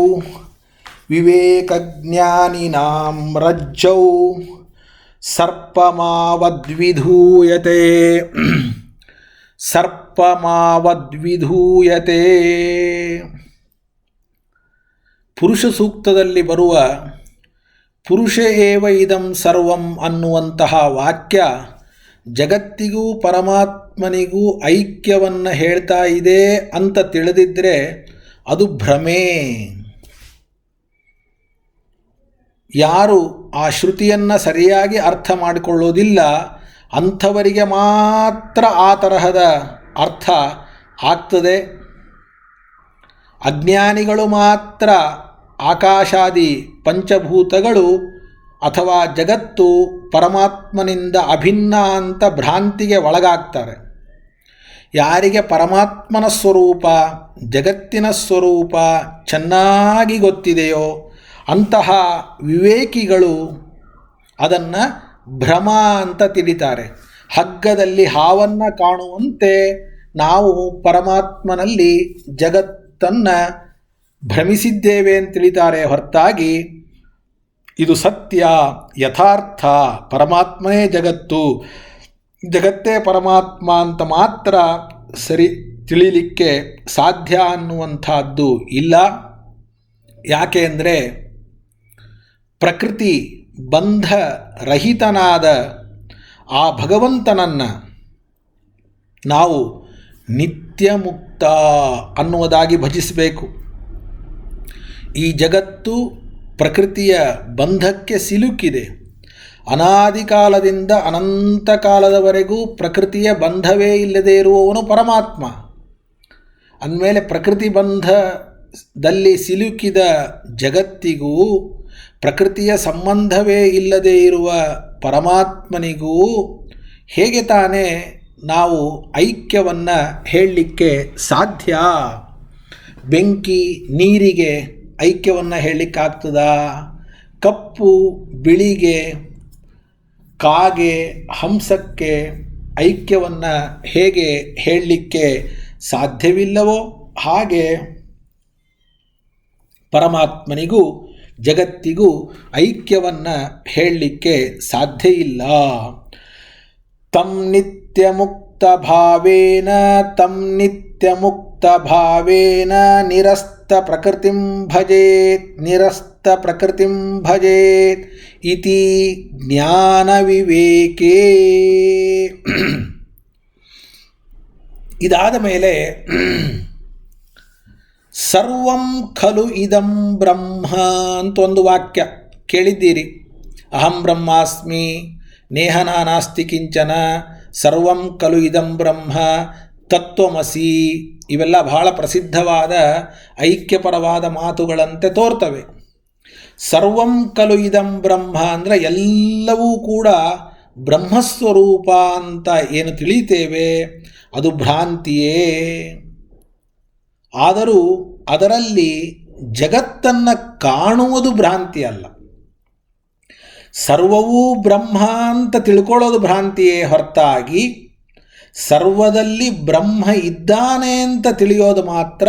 A: ಸರ್ಪಮಾವದ್ವಿಧೂಯತೆ. ಪುರುಷ ಸೂಕ್ತದಲ್ಲಿ ಬರುವ ಪುರುಷ ಏವ ಇದಂ ಸರ್ವಂ ಅನ್ನುವಂತಹ ವಾಕ್ಯ ಜಗತ್ತಿಗೂ ಪರಮಾತ್ಮನಿಗೂ ಐಕ್ಯವನ್ನು ಹೇಳ್ತಾ ಇದೆ ಅಂತ ತಿಳಿದಿದ್ದರೆ ಅದು ಭ್ರಮೆ. ಯಾರು ಆ ಶ್ರುತಿಯನ್ನು ಸರಿಯಾಗಿ ಅರ್ಥ ಮಾಡಿಕೊಳ್ಳೋದಿಲ್ಲ ಅಂಥವರಿಗೆ ಮಾತ್ರ ಆ ತರಹದ ಅರ್ಥ ಆಗ್ತದೆ. ಅಜ್ಞಾನಿಗಳು ಮಾತ್ರ ಆಕಾಶಾದಿ ಪಂಚಭೂತಗಳು ಅಥವಾ ಜಗತ್ತು ಪರಮಾತ್ಮನಿಂದ ಅಭಿನ್ನ ಅಂತ ಭ್ರಾಂತಿಗೆ ಒಳಗಾಗ್ತಾರೆ. ಯಾರಿಗೆ ಪರಮಾತ್ಮನ ಸ್ವರೂಪ, ಜಗತ್ತಿನ ಸ್ವರೂಪ ಚೆನ್ನಾಗಿ ಗೊತ್ತಿದೆಯೋ ಅಂತಹ ವಿವೇಕಿಗಳು ಅದನ್ನು ಭ್ರಮ ಅಂತ ತಿಳಿತಾರೆ. ಹಗ್ಗದಲ್ಲಿ ಹಾವನ್ನು ಕಾಣುವಂತೆ ನಾವು ಪರಮಾತ್ಮನಲ್ಲಿ ಜಗತ್ತನ್ನು ಭ್ರಮಿಸಿದ್ದೇವೆ ಅಂತ ತಿಳಿತಾರೆ ಹೊರತಾಗಿ ಇದು ಸತ್ಯ, ಯಥಾರ್ಥ, ಪರಮಾತ್ಮನೇ ಜಗತ್ತು, ಜಗತ್ತೇ ಪರಮಾತ್ಮ ಅಂತ ಮಾತ್ರ ಸರಿ ತಿಳಿಲಿಕ್ಕೆ ಸಾಧ್ಯ ಅನ್ನುವಂಥದ್ದು ಇಲ್ಲ. ಯಾಕೆ ಅಂದರೆ ಪ್ರಕೃತಿ ಬಂಧರಹಿತನಾದ ಆ ಭಗವಂತನನ್ನು ನಾವು ನಿತ್ಯ ಮುಕ್ತ ಅನ್ನುವುದಾಗಿ ಭಜಿಸಬೇಕು. ಈ ಜಗತ್ತು ಪ್ರಕೃತಿಯ ಬಂಧಕ್ಕೆ ಸಿಲುಕಿದೆ. ಅನಾದಿ ಕಾಲದಿಂದ ಅನಂತ ಕಾಲದವರೆಗೂ ಪ್ರಕೃತಿಯ ಬಂಧವೇ ಇಲ್ಲದೇ ಇರುವವನು ಪರಮಾತ್ಮ. ಅಂದಮೇಲೆ ಪ್ರಕೃತಿ ಬಂಧದಲ್ಲಿ ಸಿಲುಕಿದ ಜಗತ್ತಿಗೂ ಪ್ರಕೃತಿಯ ಸಂಬಂಧವೇ ಇಲ್ಲದೇ ಇರುವ ಪರಮಾತ್ಮನಿಗೂ ಹೇಗೆ ತಾನೇ ನಾವು ಐಕ್ಯವನ್ನು ಹೇಳಲಿಕ್ಕೆ ಸಾಧ್ಯ? ಬೆಂಕಿ ನೀರಿಗೆ ಐಕ್ಯವನ್ನು ಹೇಳಲಿಕ್ಕಾಗ್ತದಾ? ಕಪ್ಪು ಬಿಳಿಗೆ, ಕಾಗೆ ಹಂಸಕ್ಕೆ ಐಕ್ಯವನ್ನು ಹೇಗೆ ಹೇಳಲಿಕ್ಕೆ ಸಾಧ್ಯವಿಲ್ಲವೋ ಹಾಗೆ ಪರಮಾತ್ಮನಿಗೂ ಜಗತ್ತಿಗೂ ಐಕ್ಯವನ್ನು ಹೇಳಲಿಕ್ಕೆ ಸಾಧ್ಯ ಇಲ್ಲ. ತಂ ನಿತ್ಯ ಮುಕ್ತ ಭಾವೇನ ತಂ ನಿತ್ಯ ಮುಕ್ತ ಭಾವೇನ ನಿರಸ್ತ ಪ್ರಕೃತಿಂ ಭಜೇತ್ ನಿರಸ್ತ ಪ್ರಕೃತಿಂ ಭಜೇತ್ ಇತಿ ಜ್ಞಾನ ವಿವೇಕೇ. ಇದಾದ ಮೇಲೆ ಸರ್ವಂ ಖಲು ಇದಂ ಬ್ರಹ್ಮ ಅಂತ ಒಂದು ವಾಕ್ಯ ಕೇಳಿದ್ದೀರಿ. ಅಹಂ ಬ್ರಹ್ಮಾಸ್ಮಿ ನೇಹನ ನಾಸ್ತಿ ಕಿಂಚನ ಸರ್ವಂ ಖಲು ಇದಂ ಬ್ರಹ್ಮ ತತ್ವಮಸಿ. ಇವೆಲ್ಲ ಬಹಳ ಪ್ರಸಿದ್ಧವಾದ ಐಕ್ಯಪರವಾದ ಮಾತುಗಳಂತೆ ತೋರ್ತವೆ. ಸರ್ವಂ ಖಲು ಇದಂ ಬ್ರಹ್ಮ ಅಂದರೆ ಎಲ್ಲವೂ ಕೂಡ ಬ್ರಹ್ಮಸ್ವರೂಪ ಅಂತ ಏನು ತಿಳಿತೇವೆ ಅದು ಭ್ರಾಂತಿಯೇ. ಆದರೂ ಅದರಲ್ಲಿ ಜಗತ್ತನ್ನು ಕಾಣುವುದು ಭ್ರಾಂತಿ ಅಲ್ಲ. ಸರ್ವವೂ ಬ್ರಹ್ಮ ಅಂತ ತಿಳ್ಕೊಳ್ಳೋದು ಭ್ರಾಂತಿಯೇ ಹೊರತಾಗಿ ಸರ್ವದಲ್ಲಿ ಬ್ರಹ್ಮ ಇದ್ದಾನೆ ಅಂತ ತಿಳಿಯೋದು ಮಾತ್ರ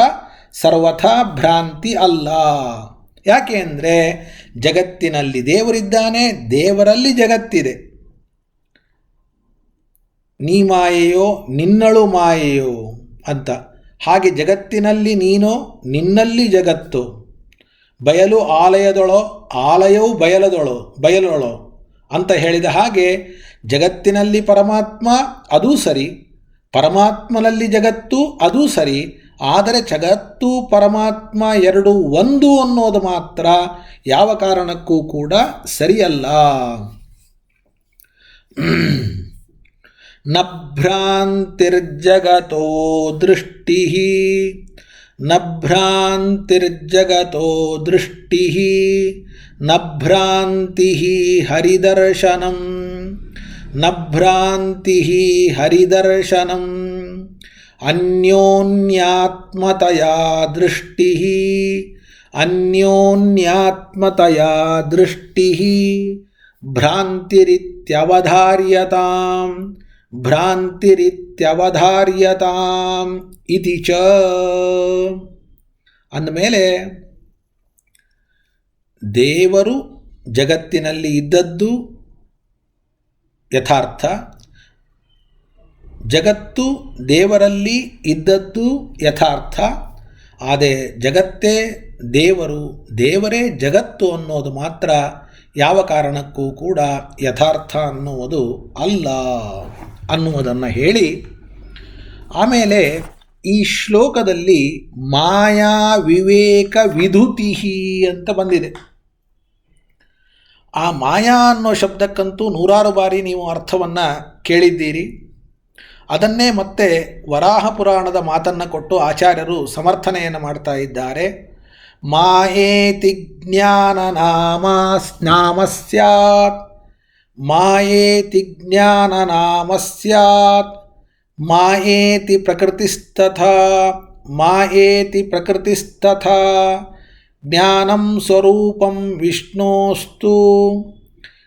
A: ಸರ್ವಥಾ ಭ್ರಾಂತಿ ಅಲ್ಲ. ಯಾಕೆ ಅಂದರೆ ಜಗತ್ತಿನಲ್ಲಿ ದೇವರಿದ್ದಾನೆ, ದೇವರಲ್ಲಿ ಜಗತ್ತಿದೆ. ನೀ ಮಾಯೆಯೋ ನಿನ್ನಳು ಮಾಯೆಯೋ ಅಂತ. ಹಾಗೆ ಜಗತ್ತಿನಲ್ಲಿ ನೀನೋ ನಿನ್ನಲ್ಲಿ ಜಗತ್ತು. ಬಯಲು ಆಲಯದೊಳೋ ಆಲಯವು ಬಯಲೊಳೋ ಅಂತ ಹೇಳಿದ ಹಾಗೆ ಜಗತ್ತಿನಲ್ಲಿ ಪರಮಾತ್ಮ ಅದೂ ಸರಿ, ಪರಮಾತ್ಮನಲ್ಲಿ ಜಗತ್ತು ಅದೂ ಸರಿ. ಆದರೆ ಜಗತ್ತು ಪರಮಾತ್ಮ ಎರಡು ಒಂದು ಅನ್ನೋದು ಮಾತ್ರ ಯಾವ ಕಾರಣಕ್ಕೂ ಕೂಡ ಸರಿಯಲ್ಲ. ನ ಭ್ರಾಂತಿರ್ಜಗತೋ ದೃಷ್ಟಿ ನ ಭ್ರಾಂತಿರ್ಜಗತೋ ದೃಷ್ಟಿ ನ ಭ್ರಾಂತಿ ಹರಿದರ್ಶನಂ ನ ಭ್ರಾಂತಿ ಹರಿದರ್ಶನಂ ಅನ್ಯೋನ್ಯಾತ್ಮತಯಾ ದೃಷ್ಟಿ ಅನ್ಯೋನ್ಯಾತ್ಮತಯಾ ದೃಷ್ಟಿ ಭ್ರಾಂತಿರಿತ್ಯವಧಾರ್ಯತಾಂ ಭ್ರಾಂತಿರಿತ್ಯವಧಾರ್ಯತಾಂ ಇತಿ ಚ. ಅಂದಮೇಲೆ ದೇವರು ಜಗತ್ತಿನಲ್ಲಿ ಇದ್ದದ್ದು ಯಥಾರ್ಥ, ಜಗತ್ತು ದೇವರಲ್ಲಿ ಇದ್ದದ್ದು ಯಥಾರ್ಥ. ಆದರೆ ಜಗತ್ತೇ ದೇವರು, ದೇವರೇ ಜಗತ್ತು ಅನ್ನೋದು ಮಾತ್ರ ಯಾವ ಕಾರಣಕ್ಕೂ ಕೂಡ ಯಥಾರ್ಥ ಅನ್ನುವುದು ಅಲ್ಲ ಅನ್ನುವುದನ್ನು ಹೇಳಿ ಆಮೇಲೆ ಈ ಶ್ಲೋಕದಲ್ಲಿ ಮಾಯಾ ವಿವೇಕ ವಿಧುತಿ ಅಂತ ಬಂದಿದೆ. ಆ ಮಾಯಾ ಅನ್ನೋ ಶಬ್ದಕ್ಕಂತೂ ನೂರಾರು ಬಾರಿ ನೀವು ಅರ್ಥವನ್ನು ಕೇಳಿದ್ದೀರಿ. ಅದನ್ನೇ ಮತ್ತೆ ವರಾಹ ಪುರಾಣದ ಮಾತನ್ನು ಕೊಟ್ಟು ಆಚಾರ್ಯರು ಸಮರ್ಥನೆಯನ್ನು ಮಾಡ್ತಾ ಇದ್ದಾರೆ. ಮಾಯೇತಿ ಜ್ಞಾನನಾಮ ಸ್ಯಾತ್ ಮಾಯೇತಿ ಜ್ಞಾನನಾಮ ಸ್ಯಾತ್ ಮಾಯೇತಿ ಪ್ರಕೃತಿಸ್ತಥಾ ಮಾಯೇತಿ ಪ್ರಕೃತಿಸ್ತಥಾ ಜ್ಞಾನಂ ಸ್ವರೂಪಂ ವಿಷ್ಣೋಸ್ತು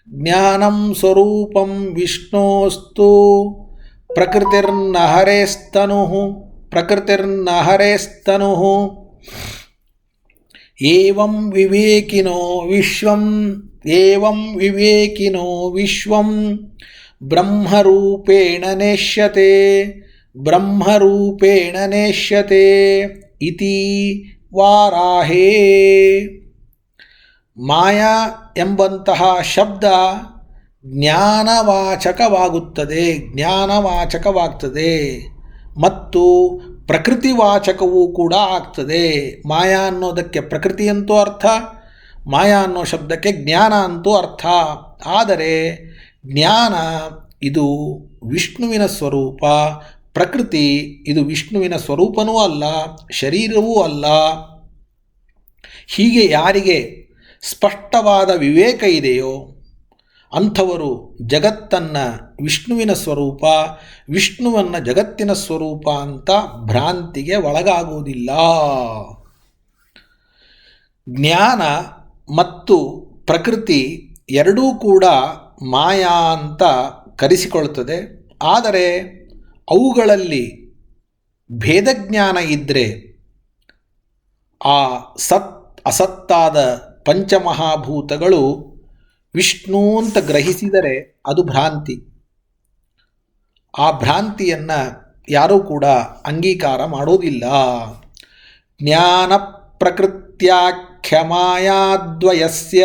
A: ಜ್ಞಾನಂ ಸ್ವರೂಪಂ ವಿಷ್ಣೋಸ್ತು ಪ್ರಕೃತಿರ್ನ ಹರೇಸ್ತನುಃ ಏವಂ ವಿವೇಕಿನೋ ವಿಶ್ವಂ ಬ್ರಹ್ಮರೂಪೇಣ ನೇಷ್ಯತೆ ಇತಿ ವಾರಾಹೇ. ಮಾಯಾ ಎಂಬಂತಹ ಶಬ್ದ ಜ್ಞಾನವಾಚಕವಾಗ್ತದೆ ಮತ್ತು ಪ್ರಕೃತಿವಾಚಕವೂ ಕೂಡ ಆಗ್ತದೆ. ಮಾಯಾ ಅನ್ನೋದಕ್ಕೆ ಪ್ರಕೃತಿ ಅಂತೂ ಅರ್ಥ, ಮಾಯಾ ಅನ್ನೋ ಶಬ್ದಕ್ಕೆ ಜ್ಞಾನ ಅಂತೂ ಅರ್ಥ. ಆದರೆ ಜ್ಞಾನ ಇದು ವಿಷ್ಣುವಿನ ಸ್ವರೂಪ, ಪ್ರಕೃತಿ ಇದು ವಿಷ್ಣುವಿನ ಸ್ವರೂಪನೂ ಅಲ್ಲ, ಶರೀರವೂ ಅಲ್ಲ. ಹೀಗೆ ಯಾರಿಗೆ ಸ್ಪಷ್ಟವಾದ ವಿವೇಕ ಇದೆಯೋ ಅಂಥವರು ಜಗತ್ತನ್ನು ವಿಷ್ಣುವಿನ ಸ್ವರೂಪ, ವಿಷ್ಣುವನ್ನು ಜಗತ್ತಿನ ಸ್ವರೂಪ ಅಂತ ಭ್ರಾಂತಿಗೆ ಒಳಗಾಗುವುದಿಲ್ಲ. ಜ್ಞಾನ ಮತ್ತು ಪ್ರಕೃತಿ ಎರಡೂ ಕೂಡ ಮಾಯಾ ಅಂತ ಕರೆಸಿಕೊಳ್ಳುತ್ತದೆ. ಆದರೆ ಅವುಗಳಲ್ಲಿ ಭೇದಜ್ಞಾನ ಇದ್ದರೆ ಆ ಅಸತ್ತಾದ ಪಂಚಮಹಾಭೂತಗಳು ವಿಷ್ಣು ಅಂತ ಗ್ರಹಿಸಿದರೆ ಅದು ಭ್ರಾಂತಿ. ಆ ಭ್ರಾಂತಿಯನ್ನು ಯಾರೂ ಕೂಡ ಅಂಗೀಕಾರ ಮಾಡೋದಿಲ್ಲ. ಜ್ಞಾನ ಪ್ರಕೃತ್ಯಾಖ್ಯಮಾಯಾದ್ವಯಸ್ಯ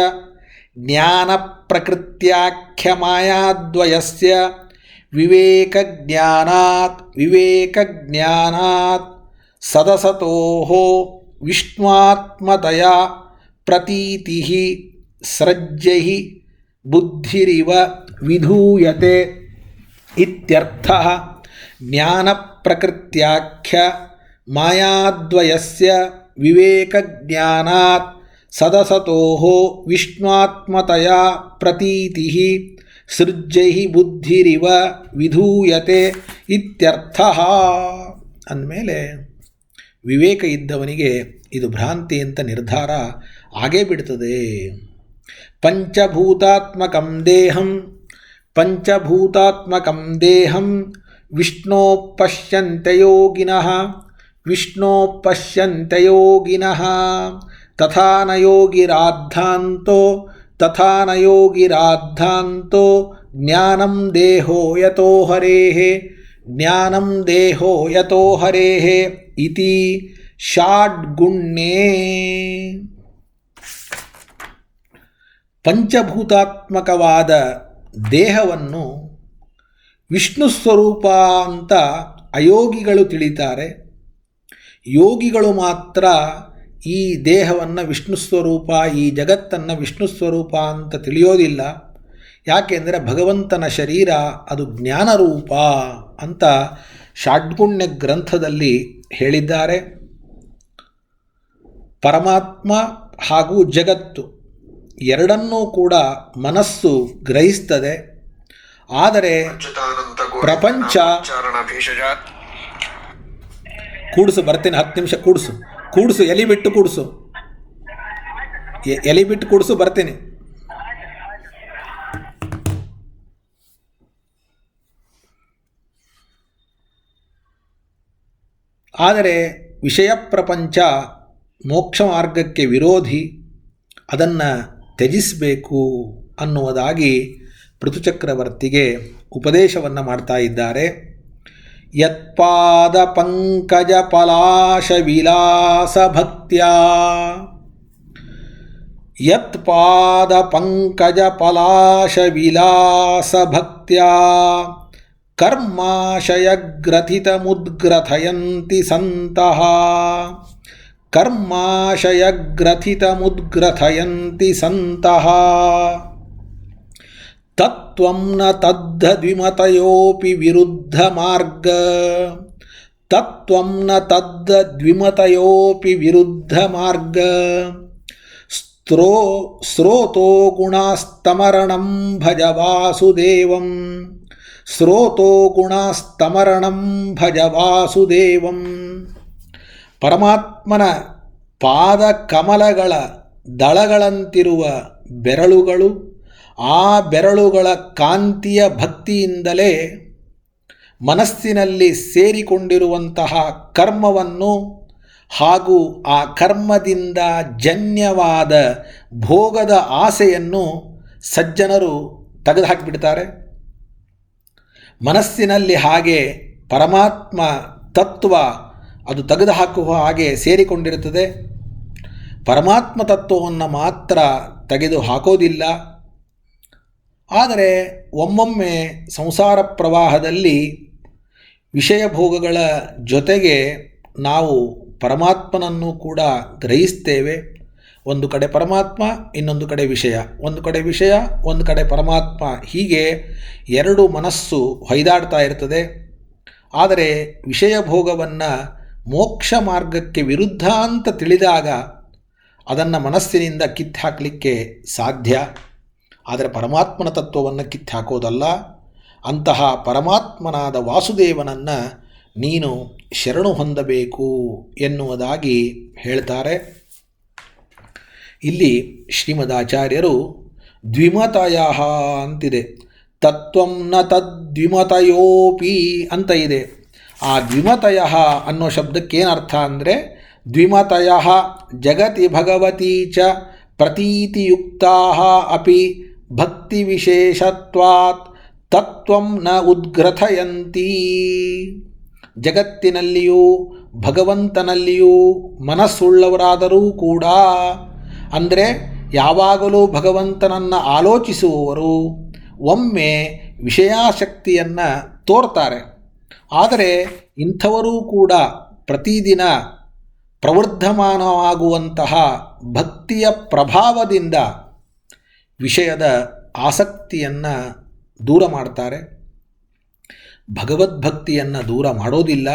A: ವಿವೇಕಜ್ಞಾನಾತ್ ಸದಸತೋಃ ವಿಷ್ಣುವಾತ್ಮತಯಾ ಪ್ರತೀತಿಃ ಸೃಜ್ಯೈಃ ಬುದ್ಧಿರಿವ ವಿಧೂಯತೆ ಇತ್ಯರ್ಥಃ. ಜ್ಞಾನಪ್ರಕೃತ್ಯಾಖ್ಯ ಮಾಯಾದ್ವಯಸ್ಯ ವಿವೇಕಜ್ಞಾನಾತ್ ಸದಸತೋಃ ವಿಷ್ಣುವಾತ್ಮತಯಾ ಪ್ರತೀತಿಃ ಸೃಜ್ಯೈಃ ಬುದ್ಧಿರಿವ ವಿಧೂಯತೆ ಇತ್ಯರ್ಥಃ. ಅಂದಮೇಲೆ ವಿವೇಕ ಇದ್ದವನಿಗೆ ಇದು ಭ್ರಾಂತಿ ಅಂತ ನಿರ್ಧಾರ ಆಗೇ ಬಿಡ್ತದೆ. ಪಂಚಭೂತಾತ್ಮಕಂ ದೇಹಂ ವಿಷ್ಣೋ ಪಶ್ಯಂತೆ ಯೋಗಿನಃ ತಥಾ ನ ಯೋಗಿರಾದ್ಧಾಂತೋ ಜ್ಞಾನಂ ದೇಹೋ ಯತೋ ಹರೇಃ ಇತಿ ಷಾಡ್ಗುಣ್ಯೇ. ಪಂಚಭೂತಾತ್ಮಕವಾದ ದೇಹವನ್ನು ವಿಷ್ಣು ಸ್ವರೂಪ ಅಂತ ಅಯೋಗಿಗಳು ತಿಳಿತಾರೆ. ಯೋಗಿಗಳು ಮಾತ್ರ ಈ ದೇಹವನ್ನು ವಿಷ್ಣು ಸ್ವರೂಪ, ಈ ಜಗತ್ತನ್ನು ವಿಷ್ಣು ಸ್ವರೂಪ ಅಂತ ತಿಳಿಯೋದಿಲ್ಲ. ಯಾಕೆಂದರೆ ಭಗವಂತನ ಶರೀರ ಅದು ಜ್ಞಾನರೂಪ ಅಂತ ಷಾಡ್ಗುಣ್ಯ ಗ್ರಂಥದಲ್ಲಿ ಹೇಳಿದ್ದಾರೆ. ಪರಮಾತ್ಮ ಹಾಗೂ ಜಗತ್ತು ಎರಡನ್ನೂ ಕೂಡ ಮನಸ್ಸು ಗ್ರಹಿಸ್ತದೆ. ಆದರೆ ಪ್ರಪಂಚ ಕೂಡಿಸು, ಬರ್ತೀನಿ 10 ನಿಮಿಷ ಕೂಡಿಸು, ಎಲಿ ಬಿಟ್ಟು ಕೂಡಿಸು, ಬರ್ತೀನಿ. ಆದರೆ ವಿಷಯ ಪ್ರಪಂಚ ಮೋಕ್ಷ ಮಾರ್ಗಕ್ಕೆ ವಿರೋಧಿ, ಅದನ್ನು ತ್ಯಜಿಸಬೇಕು ಅನ್ನುವುದಾಗಿ ಪೃಥುಚಕ್ರವರ್ತಿಗೆ ಉಪದೇಶವನ್ನು ಮಾಡ್ತಾ ಇದ್ದಾರೆ. ಯತ್ಪಾದ ಪಂಕಜ ಪಲಾಶ ವಿಲಾಸ ಭಕ್ತ್ಯಾ ಕರ್ಮಾಶಯಗ್ರಥಿತಮುದ್ಗ್ರಥಯಂತಿ ಸಂತಃ ತತ್ವಂ ನ ತದ್ದ್ವಿಮತಯೋಪಿ ವಿರುದ್ಧ ಮಾರ್ಗ ಸ್ರೋತೋ ಗುಣಾಸ್ತಮರಣಂ ಭಜ ವಾಸುದೇವಂ. ಪರಮಾತ್ಮನ ಪಾದ ಕಮಲಗಳ ದಳಗಳಂತಿರುವ ಬೆರಳುಗಳು, ಆ ಬೆರಳುಗಳ ಕಾಂತಿಯ ಭಕ್ತಿಯಿಂದಲೇ ಮನಸ್ಸಿನಲ್ಲಿ ಸೇರಿಕೊಂಡಿರುವಂತಹ ಕರ್ಮವನ್ನು ಹಾಗೂ ಆ ಕರ್ಮದಿಂದ ಜನ್ಯವಾದ ಭೋಗದ ಆಸೆಯನ್ನು ಸಜ್ಜನರು ತೆಗೆದುಹಾಕಿಬಿಡ್ತಾರೆ. ಮನಸ್ಸಿನಲ್ಲಿ ಹಾಗೆ ಪರಮಾತ್ಮ ತತ್ವ ಅದು ತೆಗೆದುಹಾಕುವ ಹಾಗೆ ಸೇರಿಕೊಂಡಿರುತ್ತದೆ. ಪರಮಾತ್ಮ ತತ್ವವನ್ನು ಮಾತ್ರ ತೆಗೆದು ಹಾಕೋದಿಲ್ಲ. ಆದರೆ ಒಮ್ಮೊಮ್ಮೆ ಸಂಸಾರ ಪ್ರವಾಹದಲ್ಲಿ ವಿಷಯ ಭೋಗಗಳ ಜೊತೆಗೆ ನಾವು ಪರಮಾತ್ಮನನ್ನು ಕೂಡ ಗ್ರಹಿಸ್ತೇವೆ. ಒಂದು ಕಡೆ ಪರಮಾತ್ಮ, ಇನ್ನೊಂದು ಕಡೆ ವಿಷಯ, ಒಂದು ಕಡೆ ವಿಷಯ, ಒಂದು ಕಡೆ ಪರಮಾತ್ಮ, ಹೀಗೆ ಎರಡು ಮನಸ್ಸು ಹೊಯ್ದಾಡ್ತಾ ಇರ್ತದೆ. ಆದರೆ ವಿಷಯ ಭೋಗವನ್ನು ಮೋಕ್ಷ ಮಾರ್ಗಕ್ಕೆ ವಿರುದ್ಧ ಅಂತ ತಿಳಿದಾಗ ಅದನ್ನು ಮನಸ್ಸಿನಿಂದ ಕಿತ್ತಾಕಲಿಕ್ಕೆ ಸಾಧ್ಯ. ಆದರೆ ಪರಮಾತ್ಮನ ತತ್ವವನ್ನು ಕಿತ್ತಾಕೋದಲ್ಲ. ಅಂತಹ ಪರಮಾತ್ಮನಾದ ವಾಸುದೇವನನ್ನು ನೀನು ಶರಣು ಹೊಂದಬೇಕು ಎನ್ನುವುದಾಗಿ ಹೇಳ್ತಾರೆ. ಇಲ್ಲಿ ಶ್ರೀಮದಾಚಾರ್ಯರು ದ್ವಿಮತಯ ಅಂತಿದೆ, ತತ್ವಂ ನ ತದ್ವಿಮತಯೋಪಿ ಅಂತ ಇದೆ. ಆ ದ್ವಿಮತಯ ಅನ್ನೋ ಶಬ್ದಕ್ಕೇನರ್ಥ ಅಂದರೆ, ದ್ವಿಮತಯ ಜಗತಿ ಭಗವತಿ ಚ ಪ್ರತೀತಿಯುಕ್ತಾ ಅಪಿ ಭಕ್ತಿ ವಿಶೇಷತ್ವಾತ್ ತತ್ವಂ ನ ಉದ್ಗ್ರಥಯಂತಿ. ಜಗತ್ತಿನಲ್ಲಿಯೂ ಭಗವಂತನಲ್ಲಿಯೂ ಮನಸ್ಸುಳ್ಳವರಾದರೂ ಕೂಡ, ಅಂದರೆ ಯಾವಾಗಲೂ ಭಗವಂತನನ್ನು ಆಲೋಚಿಸುವವರು ಒಮ್ಮೆ ವಿಷಯಾಸಕ್ತಿಯನ್ನು ತೋರ್ತಾರೆ. ಆದರೆ ಇಂಥವರೂ ಕೂಡ ಪ್ರತಿದಿನ ಪ್ರವರ್ಧಮಾನವಾಗುವಂತಹ ಭಕ್ತಿಯ ಪ್ರಭಾವದಿಂದ ವಿಷಯದ ಆಸಕ್ತಿಯನ್ನು ದೂರ ಮಾಡ್ತಾರೆ. ಭಗವದ್ಭಕ್ತಿಯನ್ನು ದೂರ ಮಾಡೋದಿಲ್ಲ.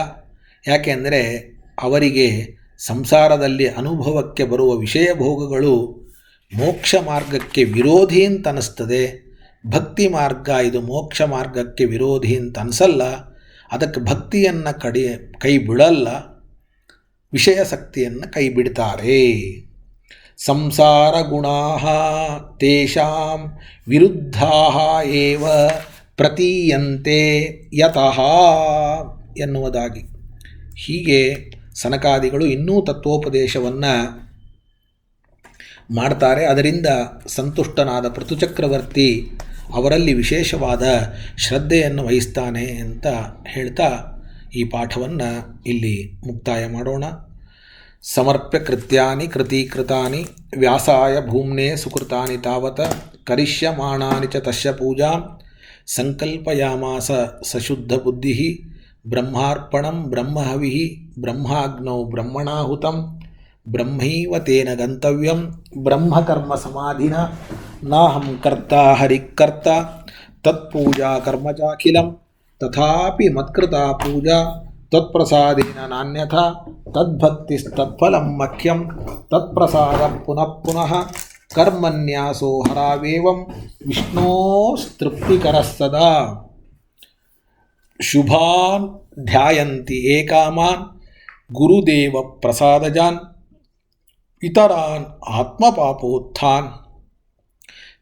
A: ಯಾಕೆಂದರೆ ಅವರಿಗೆ ಸಂಸಾರದಲ್ಲಿ ಅನುಭವಕ್ಕೆ ಬರುವ ವಿಷಯ ಭೋಗಗಳು ಮೋಕ್ಷ ಮಾರ್ಗಕ್ಕೆ ವಿರೋಧಿ ಅಂತ ಅನ್ನಿಸ್ತದೆ. ಭಕ್ತಿ ಮಾರ್ಗ ಇದು ಮೋಕ್ಷ ಮಾರ್ಗಕ್ಕೆ ವಿರೋಧಿ ಅಂತ ಅನಿಸಲ್ಲ. ಅದಕ್ಕೆ ಭಕ್ತಿಯನ್ನು ಕೈ ಬಿಡಲ್ಲ, ವಿಷಯಾಸಕ್ತಿಯನ್ನು ಕೈ ಬಿಡ್ತಾರೆ. ಸಂಸಾರ ಗುಣಾ ತೇಷಾಂ ವಿರುದ್ಧಾ ಏವ ಪ್ರತೀಯಂತೆ ಯತಃ ಎನ್ನುವುದಾಗಿ. ಹೀಗೆ ಸನಕಾದಿಗಳು ಇನ್ನೂ ತತ್ವೋಪದೇಶವನ್ನು ಮಾಡ್ತಾರೆ. ಅದರಿಂದ ಸಂತುಷ್ಟನಾದ ಪೃಥುಚಕ್ರವರ್ತಿ ಅವರಲ್ಲಿ ವಿಶೇಷವಾದ ಶ್ರದ್ಧೆಯನ್ನು ವಹಿಸ್ತಾನೆ ಅಂತ ಹೇಳ್ತಾ ಈ ಪಾಠವನ್ನು ಇಲ್ಲಿ ಮುಕ್ತಾಯ ಮಾಡೋಣ. ಸಮರ್ಪ್ಯ ಕೃತ್ಯಾನಿ ಕೃತೀಕೃತಾನಿ ವ್ಯಾಸಾಯ ಭೂಮ್ನೆ ಸುಕೃತಾನಿ ತಾವತ ಕರಿಷ್ಯಮಾಣಾನಿ ಚ ತಸ್ಯ ಪೂಜಾಂ ಸಂಕಲ್ಪಯಾಮಾಸ ಸಶುದ್ಧ ಬುದ್ಧಿ. ಬ್ರಹ್ಮಾರ್ಪಣಂ ಬ್ರಹ್ಮಹವಿಃ ಬ್ರಹ್ಮಾಗ್ನೌ ಬ್ರಹ್ಮಣಾಹುತಂ ಬ್ರಹ್ಮೈವ ತೇನ ಗಂತವ್ಯಂ ಬ್ರಹ್ಮಕರ್ಮ ಸಮಾಧಿನ ನಾಹಂ ಕರ್ತಾ ಹರಿಕರ್ತ ತತ್ಪೂಜಾ ಕರ್ಮ ಚಾಖಿಲಂ ತಥಾಪಿ ಮತ್ಕೃತಾ ಪೂಜಾ ತತ್ಪ್ರಸಾದೇನ ನಾನ್ಯಥಾ ತದ್ಭಕ್ತಿಸ್ತತ್ಫಲಂ ಮಖ್ಯಂ ತತ್ಪ್ರಸಾದ ಪುನಃ ಪುನಃ ಕರ್ಮನ್ಯಾಸೋ ಹರಾವೇವಂ ವಿಷ್ಣೋಸ್ತೃಪ್ತಿಕರಃ ಸದಾ. ಶುಭಾನ್ ಧ್ಯಾಯಂತಿ ಏಕಾಮಾನ್ ಗುರುದೇವ ಪ್ರಸಾದಜಾನ್ ಇತರಾನ್ ಆತ್ಮಪಾಪೋತ್ಥಾನ್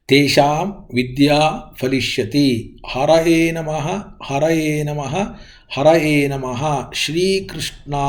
A: ತೇಷಾಂ ವಿದ್ಯಾ ಫಲಿಷ್ಯತಿ. ಹರಯೇ ನಮಃ ಹರಯೇ ನಮಃ ಹರಯೇ ನಮಃ. ಶ್ರೀಕೃಷ್ಣಾರ್ಪಣಮಸ್ತು.